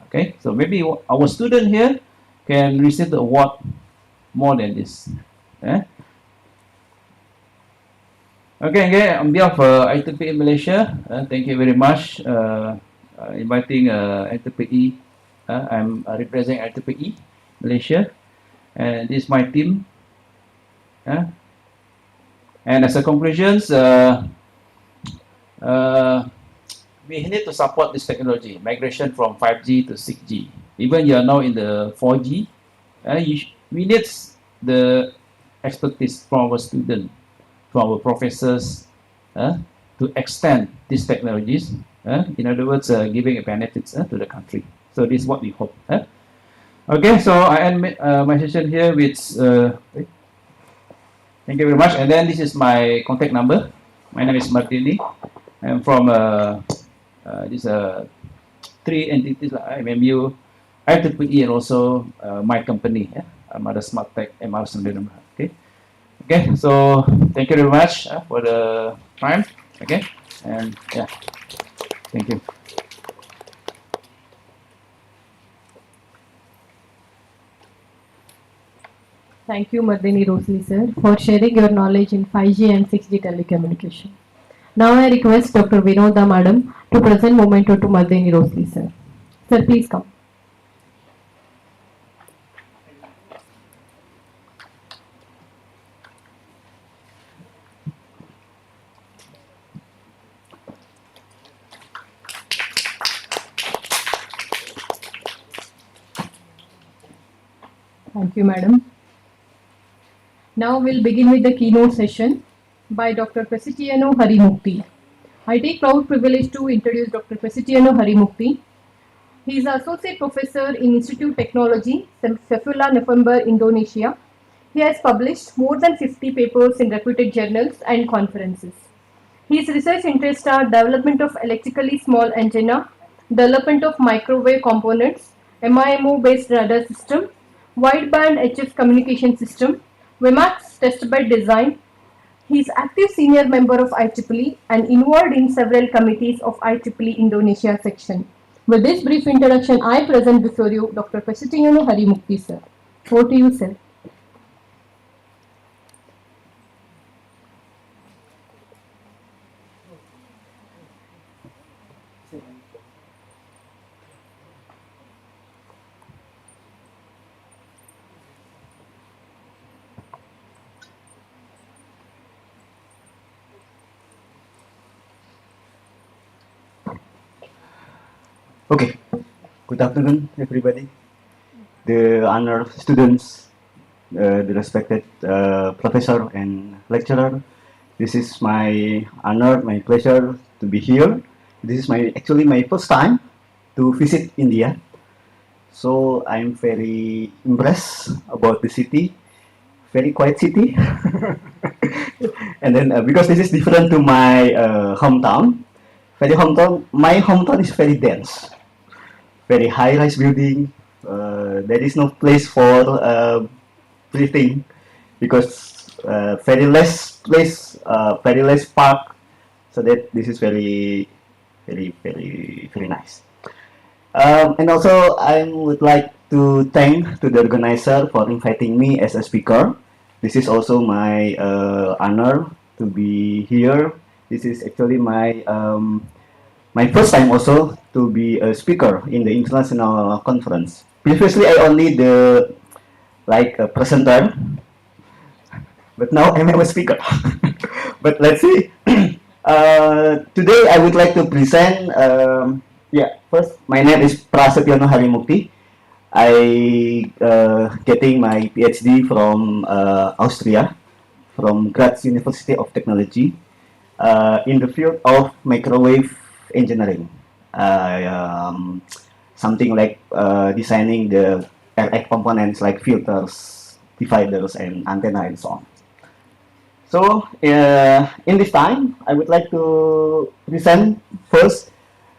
Okay, so maybe our student here can receive the award more than this. Okay, on behalf of IEEE Malaysia, thank you very much inviting IEEE. I'm representing IEEE Malaysia, and this is my team. And as a conclusions, we need to support this technology, migration from 5G to 6G. Even you are now in the 4G, we need the expertise from our students, from our professors, to extend these technologies. In other words, giving benefits to the country. So this is what we hope. Okay, so I end my session here with. Thank you very much. And then this is my contact number. My name is Martini. I'm from these three entities like MMU, IEEE, and also my company, Armada Smart Tech, MR Sendirian. Okay. Okay. So thank you very much for the time. Okay. And yeah, thank you. Thank you, Mardini Rosli sir, for sharing your knowledge in 5G and 6G telecommunication. Now I request Dr. Vinoda Madam to present memento to Mardini Rosli sir. Sir, please come. Thank you, madam. Now we'll begin with the keynote session by Dr. Pesitiano Harimukti. I take proud privilege to introduce Dr. Pesitiano Harimukti. He is Associate Professor in Institute Technology, Sefula, November, Indonesia. He has published more than 50 papers in reputed journals and conferences. His research interests are development of electrically small antenna, development of microwave components, MIMO-based radar system, wideband HF communication system, WMAX test bed design. He is active senior member of IEEE and involved in several committees of IEEE Indonesia section. With this brief introduction, I present before you Dr. Pesitiano Harimukti sir. Over to you, sir. Okay, good afternoon, everybody. The honored students, the respected professor and lecturer. This is my honor, my pleasure to be here. This is actually my first time to visit India. So I'm very impressed about the city, very quiet city. And then because this is different to my hometown, my hometown is very dense. Very high-rise building. There is no place for breathing because very less place, very less park. So that this is very very nice. And also, I would like to thank to the organizer for inviting me as a speaker. This is also my honor to be here. This is actually my first time also to be a speaker in the international conference. Previously, I only the like a presenter, but now I'm a speaker. But let's see. Today I would like to present. First, my name is Prasetyono Harimukti. I getting my PhD from Austria, from Graz University of Technology, in the field of microwave engineering. Something like designing the RF components like filters, dividers, and antenna, and so on. So, in this time, I would like to present first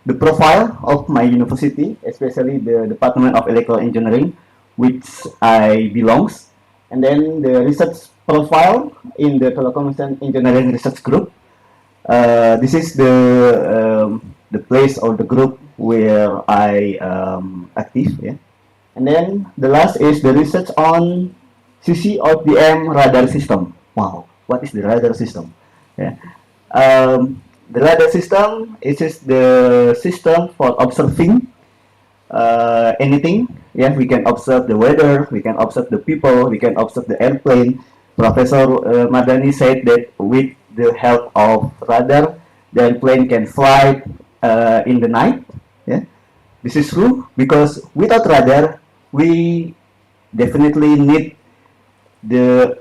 the profile of my university, especially the Department of Electrical Engineering, which I belongs, and then the research profile in the Telecommunication Engineering Research Group. This is the place or the group where I active, yeah. And then the last is the research on CCODM radar system. Wow, what is the radar system? Yeah. The radar system is just the system for observing anything. Yeah, we can observe the weather, we can observe the people, we can observe the airplane. Professor Madani said that with the help of radar, the airplane can fly in the night. Yeah, this is true because without radar, we definitely need the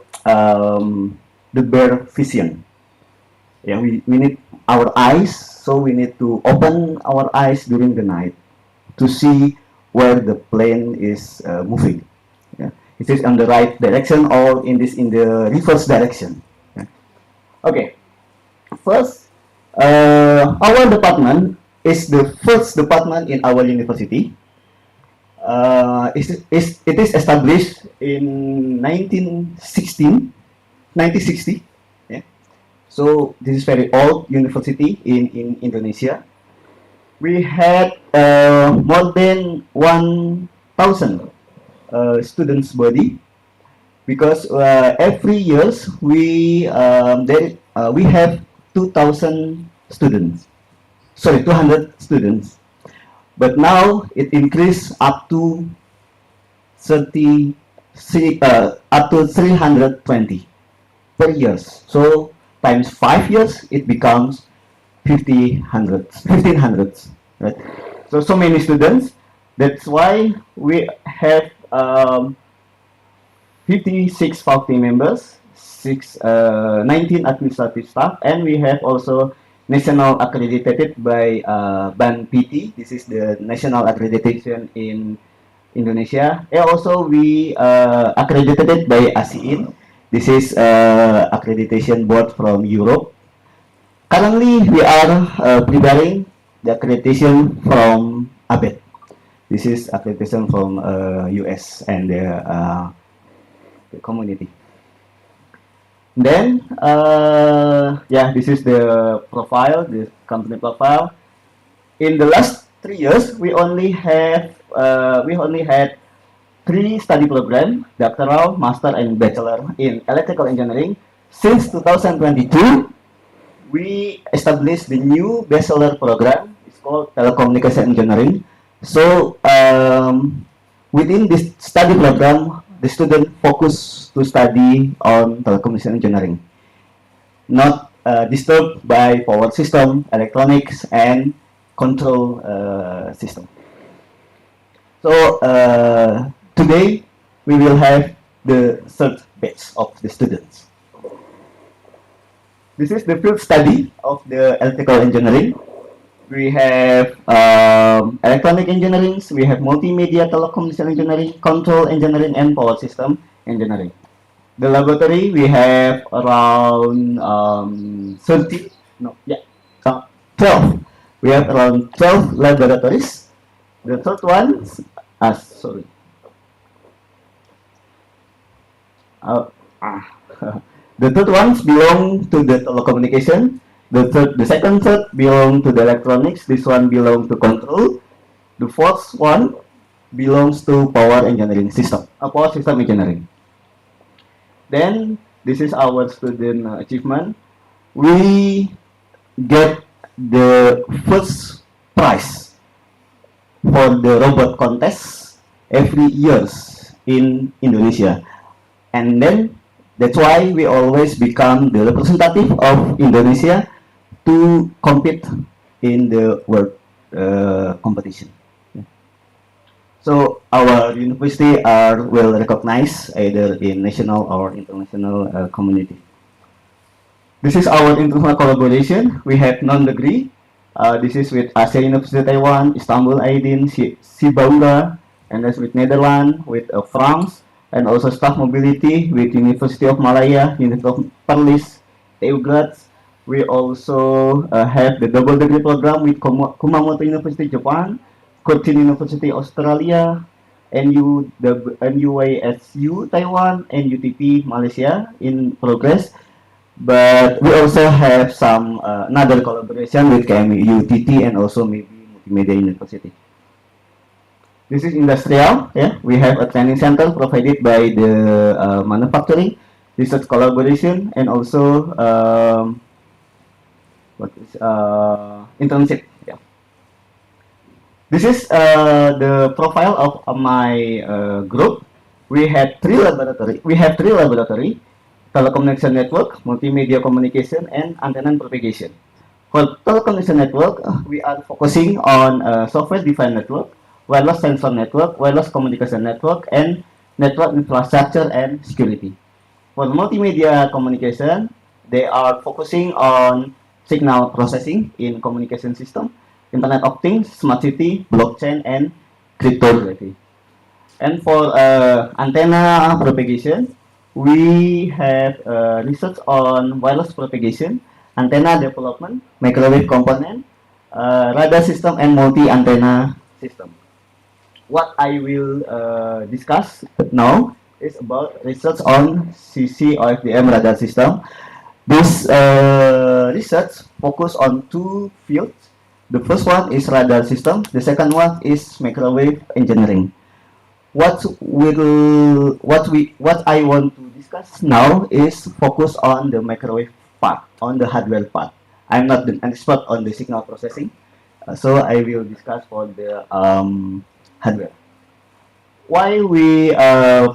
bare vision. Yeah, we need our eyes, so we need to open our eyes during the night to see where the plane is moving. Yeah. Is it on the right direction or in the reverse direction? Yeah. Okay. First, our department is the first department in our university. It is established in 1960. Yeah. So this is very old university in Indonesia. We had more than 1,000 students body because every years we have 2,000 students. Sorry, 200 students. But now it increased up to 320 per years. So times 5 years, it becomes 1,500, right? So many students. That's why we have 56 faculty members, 19 administrative staff, and we have also national accredited by BAN PT. This is the national accreditation in Indonesia. And also we accredited by ASEAN. This is accreditation board from Europe. Currently, we are preparing the accreditation from ABET. This is accreditation from US and the community. Then, this is the profile, the company profile. In the last 3 years, we only had 3 study program: doctoral, master, and bachelor in electrical engineering. Since 2022, we established the new bachelor program. It's called telecommunication engineering. So within this study program, the student focus to study on telecommunication engineering, not disturbed by power system, electronics, and control system. So today we will have the third batch of the students. This is the field study of the electrical engineering. We have electronic engineering, we have multimedia telecommunication engineering, control engineering, and power system engineering. The laboratory, we have around 12. We have around 12 laboratories. The third one, the third ones belong to the telecommunication. The second third belong to the electronics. This one belong to control. The fourth one belongs to power engineering system, power system engineering. Then this is our student achievement. We get the first prize for the robot contest every years in Indonesia, and then that's why we always become the representative of Indonesia to compete in the world competition. So our university are well recognized either in national or international community. This is our international collaboration. We have non-degree. This is with Asia University Taiwan, Istanbul Aydin, Sibaura, and that's with Netherlands, with France, and also staff mobility with University of Malaya, University of Perlis, TU Graz. We also have the double degree program with Kumamoto University Japan, Curtin University Australia, NUYSU Taiwan, and UTP Malaysia in progress. But we also have some another collaboration with KMUTT and also maybe Multimedia University. This is industrial. Yeah, we have a training center provided by the manufacturing, research collaboration, and also internship. Yeah. This is the profile of my group. We have three laboratory: telecommunication network, multimedia communication, and antenna propagation. For telecommunication network, we are focusing on software-defined network, wireless sensor network, wireless communication network, and network infrastructure and security. For multimedia communication, they are focusing on signal processing in communication system, Internet of Things, smart city, blockchain, and cryptography. And for antenna propagation, we have research on wireless propagation, antenna development, microwave component, radar system, and multi-antenna system. What I will discuss now is about research on CC OFDM radar system. This research focus on two fields. The first one is radar system. The second one is microwave engineering. What I want to discuss now is focus on the microwave part, on the hardware part. I'm not an expert on the signal processing, so I will discuss for the hardware. Why we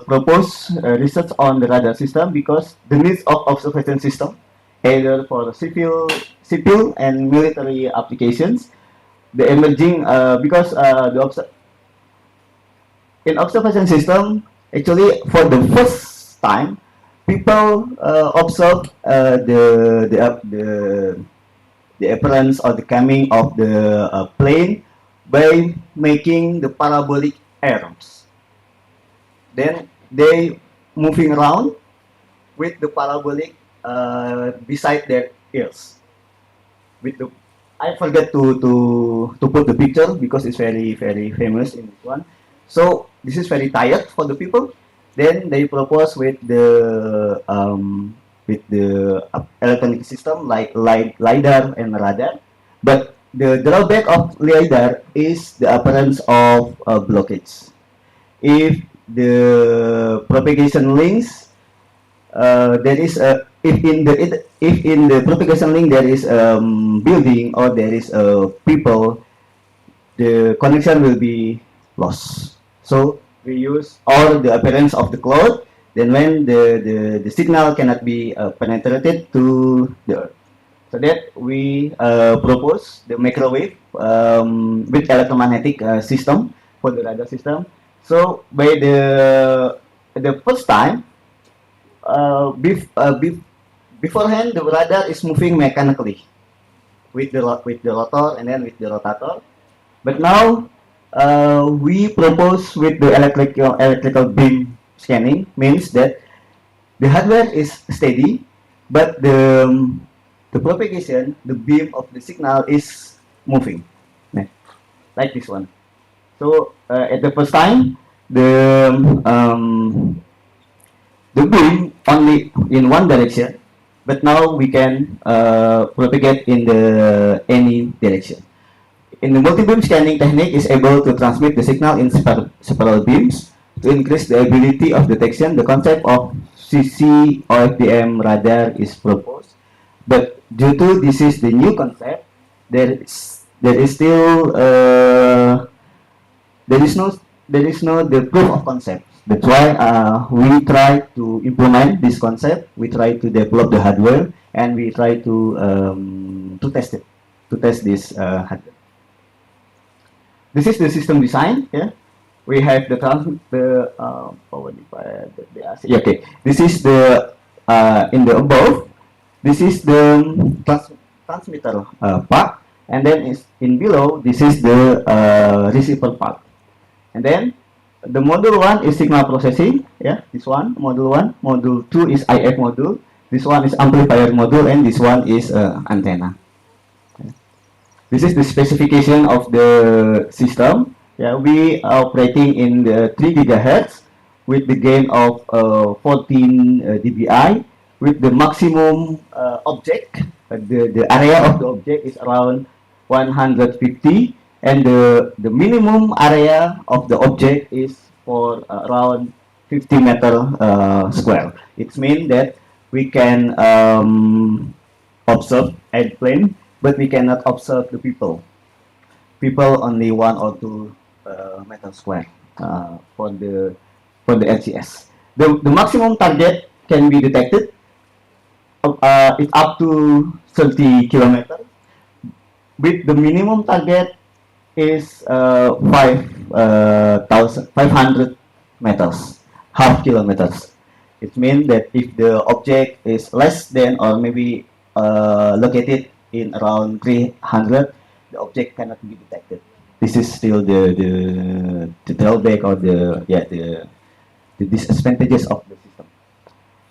propose research on the radar system? Because the needs of observation system, either for civil and military applications, the emerging because in observation system, actually for the first time, people observe the appearance or the coming of the plane by making the parabolic arms. Then they moving around with the parabolic beside their ears. With the I forget to put the picture because it's very famous in this one. So this is very tired for the people. Then they propose with the electronic system like lidar and radar. But the drawback of lidar is the appearance of blockage. If the propagation links there is a if in the propagation link there is building or there is people, the connection will be lost. So we use all the appearance of the cloud. Then when the signal cannot be penetrated to the earth, so that we propose the microwave with electromagnetic system for the radar system. So by the first time, beforehand the radar is moving mechanically with the rotor and then with the rotator. But now we propose with the electrical beam scanning, means that the hardware is steady, but the propagation, the beam of the signal is moving, like this one. So at the first time, the beam only in one direction, but now we can propagate in the any direction. In the multi-beam scanning technique is able to transmit the signal in several beams to increase the ability of detection. The concept of CC OFDM radar is proposed, but due to this is the new concept, there is still there is no the proof of concept. That's why we try to implement this concept. We try to develop the hardware and we try to test it, to test this hardware. This is the system design. Yeah, we have the power divider. Okay, this is the in the above. This is the transmitter part, and then is in below. This is the receiver part. And then the module 1 is signal processing, yeah, this one, module 1. Module 2 is IF module. This one is amplifier module, and this one is antenna. This is the specification of the system. Yeah, we are operating in the 3 gigahertz with the gain of 14 dBi, with the maximum object, the area of the object is around 150, and the minimum area of the object is for around 50 meter square. It means that we can observe airplane, but we cannot observe the people. People only 1 or 2 meter square for the LCS. The maximum target can be detected. It's up to 30 kilometers. With the minimum target is 500 meters, half kilometers. It means that if the object is less than or maybe located in around 300, the object cannot be detected. This is still the drawback or the disadvantages of the system.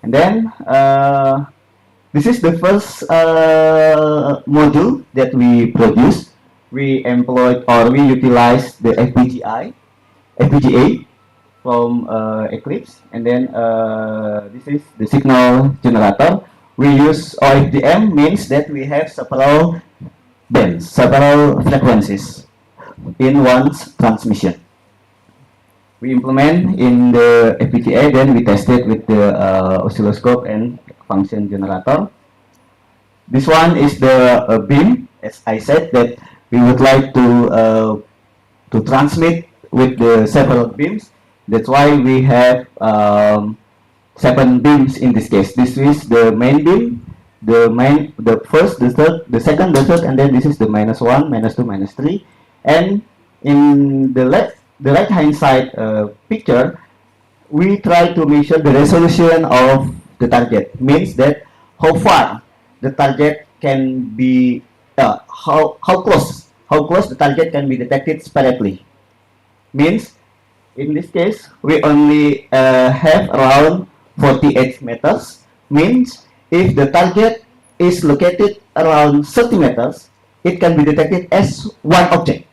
And then this is the first module that we produced. We employed or we utilized the FPGA from Eclipse, and then this is the signal generator. We use OFDM, means that we have several bands, several frequencies in one transmission. We implement in the FPGA, then we test it with the oscilloscope and function generator. This one is the beam, as I said, that we would like to transmit with the several beams. That's why we have 7 beams in this case. This is the main beam, the first, the third, the second, the third, and then this is the -1, -2, -3. And in the right hand side picture, we try to measure the resolution of the target. Means that how far the target can be, how close the target can be detected separately. Means in this case we only have around 48 meters. Means if the target is located around 30 meters, it can be detected as one object,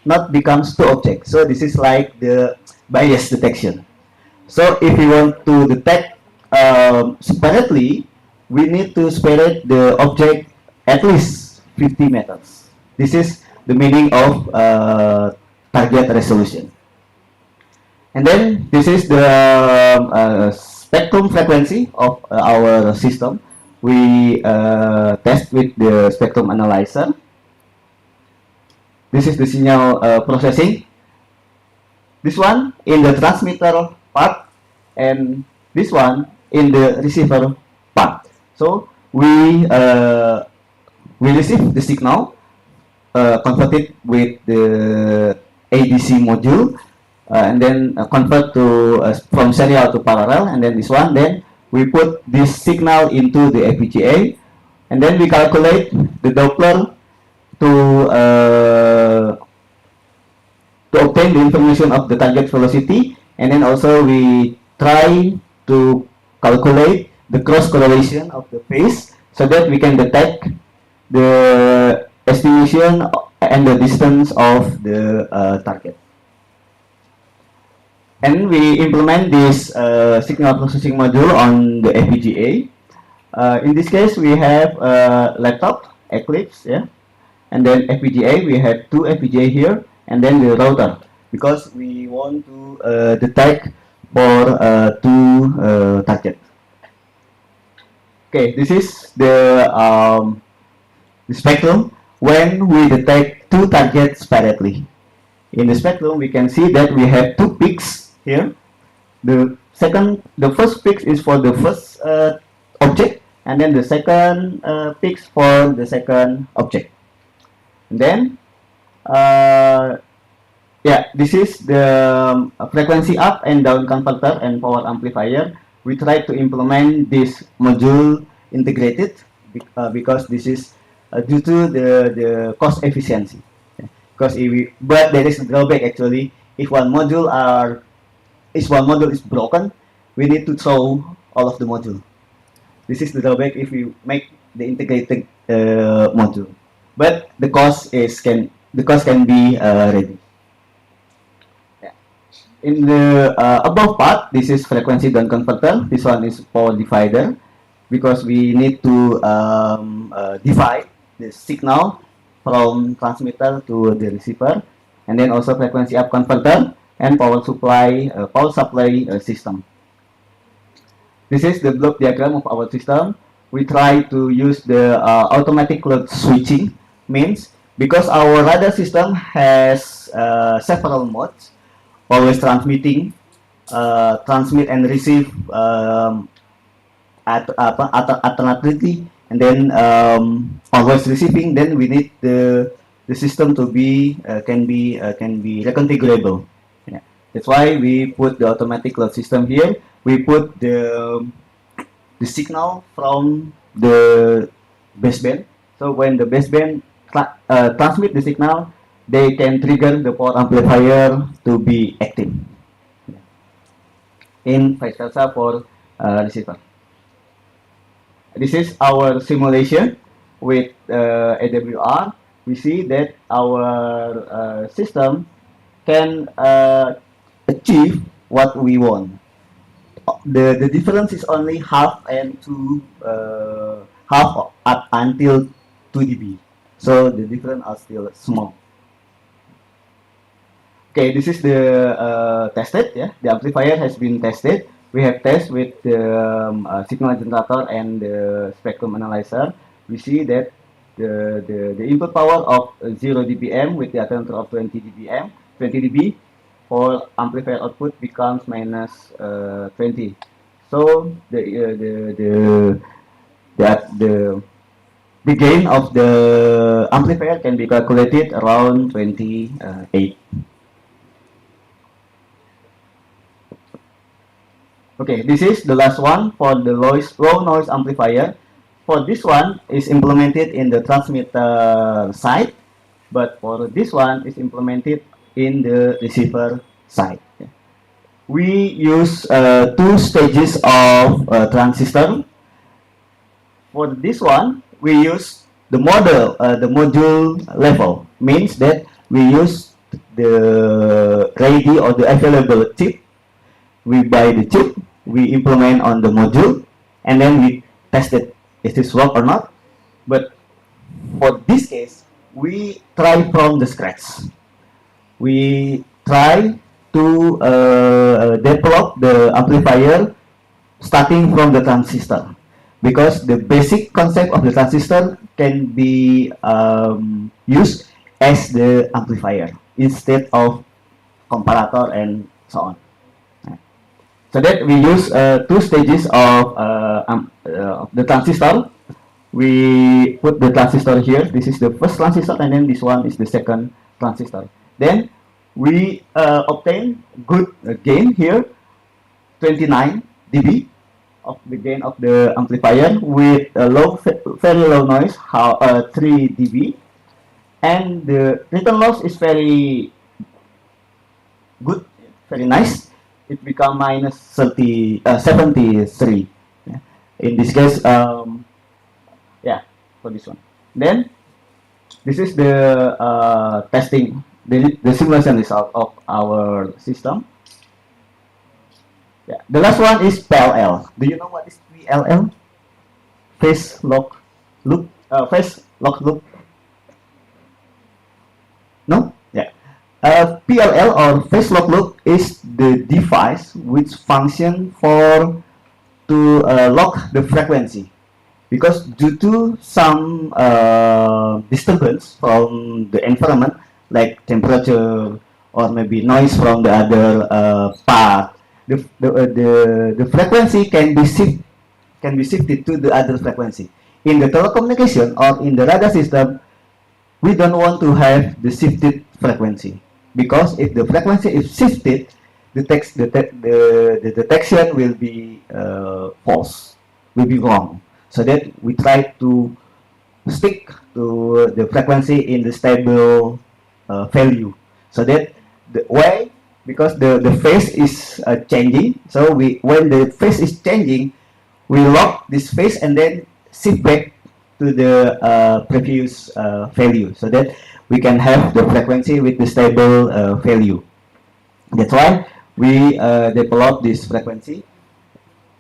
not becomes 2 objects. So this is like the bias detection. So if we want to detect separately, we need to separate the object at least 50 meters. This is the meaning of target resolution. And then this is the spectrum frequency of our system. We test with the spectrum analyzer. This is the signal processing. This one in the transmitter part, and this one in the receiver part. So we receive the signal, convert it with the ADC module, and then convert to from serial to parallel, and then this one. Then we put this signal into the FPGA, and then we calculate the Doppler to obtain the information of the target velocity, and then also we try to calculate the cross correlation of the phase so that we can detect the estimation and the distance of the target. And we implement this signal processing module on the FPGA. In this case, we have laptop, Eclipse, yeah, and then FPGA. We have two FPGA here, and then the router, because we want to detect for two target. Okay, this is the spectrum when we detect two targets separately. In the spectrum, we can see that we have two peaks here. The first peak is for the first object, and then the second peaks for the second object. And then, yeah, this is the frequency up and down converter and power amplifier. We try to implement this module integrated because this is due to the cost efficiency. Because but there is a drawback actually. If one module is broken, we need to throw all of the module. This is the drawback if we make the integrated module. But the cost can be reduced. In the above part, this is frequency down converter. This one is power divider because we need to divide the signal from transmitter to the receiver, and then also frequency up converter and power supply system. This is the block diagram of our system. We try to use the automatic load switching, means because our radar system has several modes, always transmitting, transmit and receive alternatively, and then always receiving. Then we need the system to be can be reconfigurable. Yeah. That's why we put the automatic load system here. We put the signal from the baseband. So when the baseband transmit the signal, they can trigger the power amplifier to be active. In vice versa for receiver. This is our simulation with AWR. We see that our system can achieve what we want. The difference is only half and half up until 2 dB. So the difference are still small. Okay, this is the tested. Yeah, the amplifier has been tested. We have tested with the signal generator and the spectrum analyzer. We see that the input power of 0 dBm with the alternator of 20 dB for amplifier output becomes minus 20. So the gain of the amplifier can be calculated around 28. Okay, this is the last one for the low noise amplifier. For this one is implemented in the transmitter side, but for this one is implemented in the receiver side. We use two stages of transistor. For this one, we use the module level, means that we use the ready or the available chip. We buy the chip, we implement on the module, and then we test it. Is this work or not? But for this case, we try from the scratch. We try to develop the amplifier starting from the transistor, because the basic concept of the transistor can be used as the amplifier instead of comparator and so on. So that we use two stages of the transistor. We put the transistor here. This is the first transistor, and then this one is the second transistor. Then we obtain good gain here, 29 dB of the gain of the amplifier with a very low noise, 3 dB, and the return loss is very good, very nice. It become minus 73. Yeah. In this case, yeah, for this one. Then this is the testing, the simulation result of our system. Yeah. The last one is PLL. Do you know what is PLL? face lock loop. No? Yeah. PLL or face lock loop is the device which function for to lock the frequency, because due to some disturbance from the environment like temperature or maybe noise from the other part, the frequency can be shifted to the other frequency. In the telecommunication or in the radar system, we don't want to have the shifted frequency, because if the frequency is shifted, the detection will be false, will be wrong. So that we try to stick to the frequency in the stable value. So that the way, because the phase is changing, so we, when the phase is changing, we lock this phase and then shift back to the previous value, so that we can have the frequency with the stable value. That's why we develop this frequency.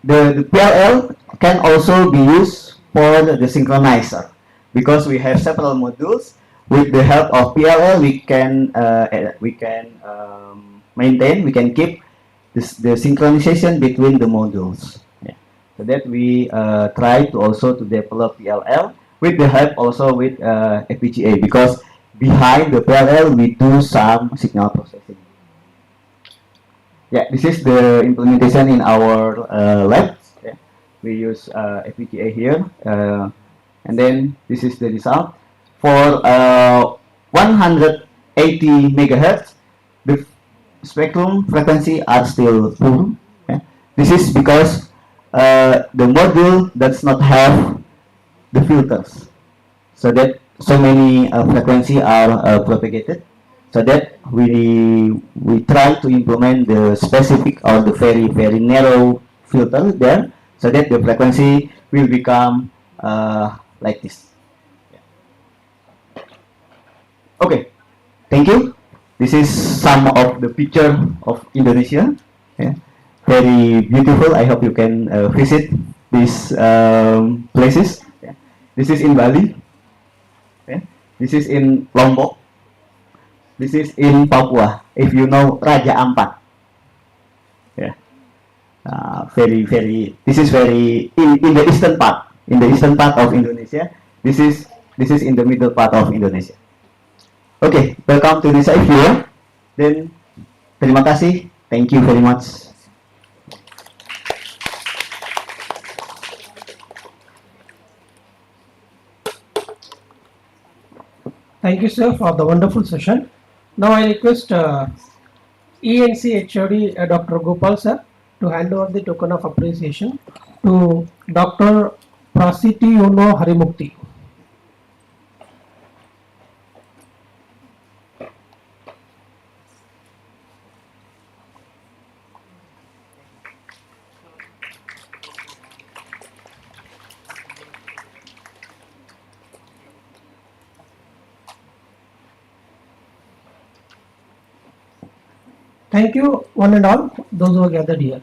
The PLL can also be used for the synchronizer, because we have several modules. With the help of PLL, we can maintain, we can keep the synchronization between the modules. Yeah. So that we try to also to develop PLL with the help also with FPGA, because behind the PLL we do some signal processing. Yeah, this is the implementation in our lab. Yeah. We use FPGA here, and then this is the result. For 180 megahertz, the spectrum frequency are still poor. Yeah. This is because the module does not have the filters, so that so many frequency are propagated, so that we try to implement the specific or the very narrow filter there, so that the frequency will become like this. Okay, thank you. This is some of the picture of Indonesia. Yeah. Very beautiful. I hope you can visit these places. Yeah. This is in Bali. Yeah. This is in Lombok. This is in Papua. If you know Raja Ampat. Yeah. Very. This is very in the eastern part. In the eastern part of Indonesia. This is in the middle part of Indonesia. Okay, welcome to Indonesia. If you are, then terima kasih. Thank you very much. Thank you, sir, for the wonderful session. Now I request ENC HOD Dr. Gopal sir to hand over the token of appreciation to Dr. Prasiti Yono Harimukti. Thank you, one and all, those who are gathered here.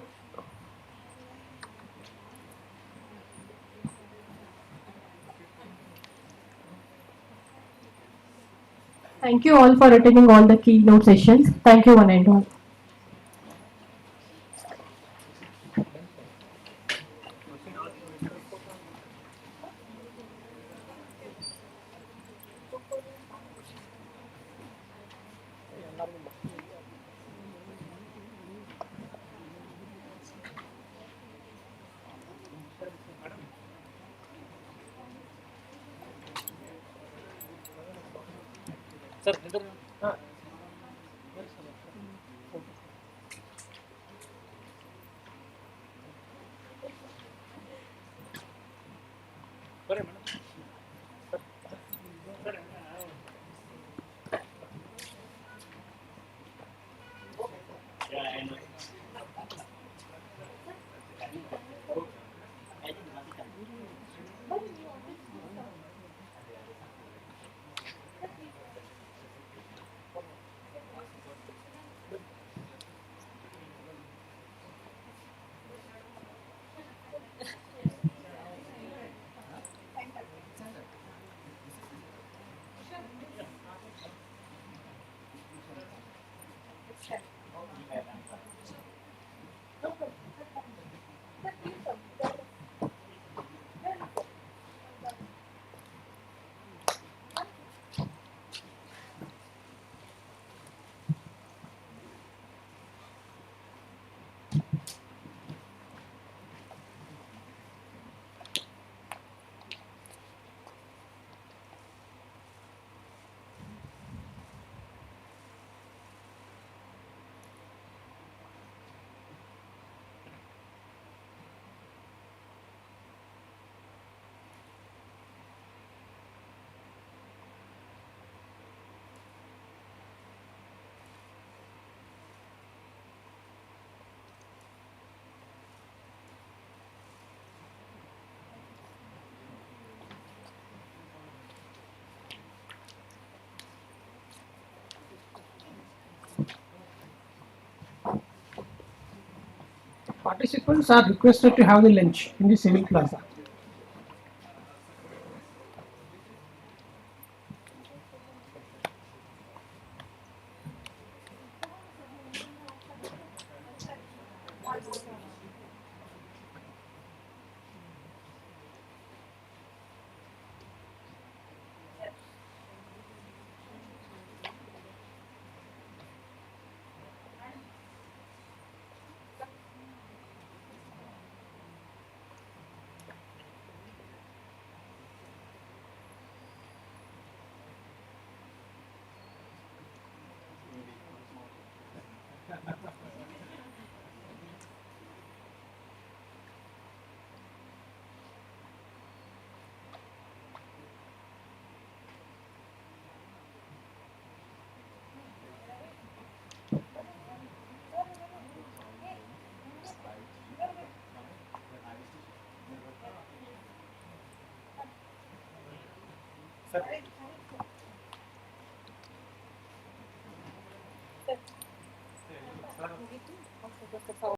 Thank you all for attending all the keynote sessions. Thank you one and all. Participants are requested to have the lunch in the civil plaza.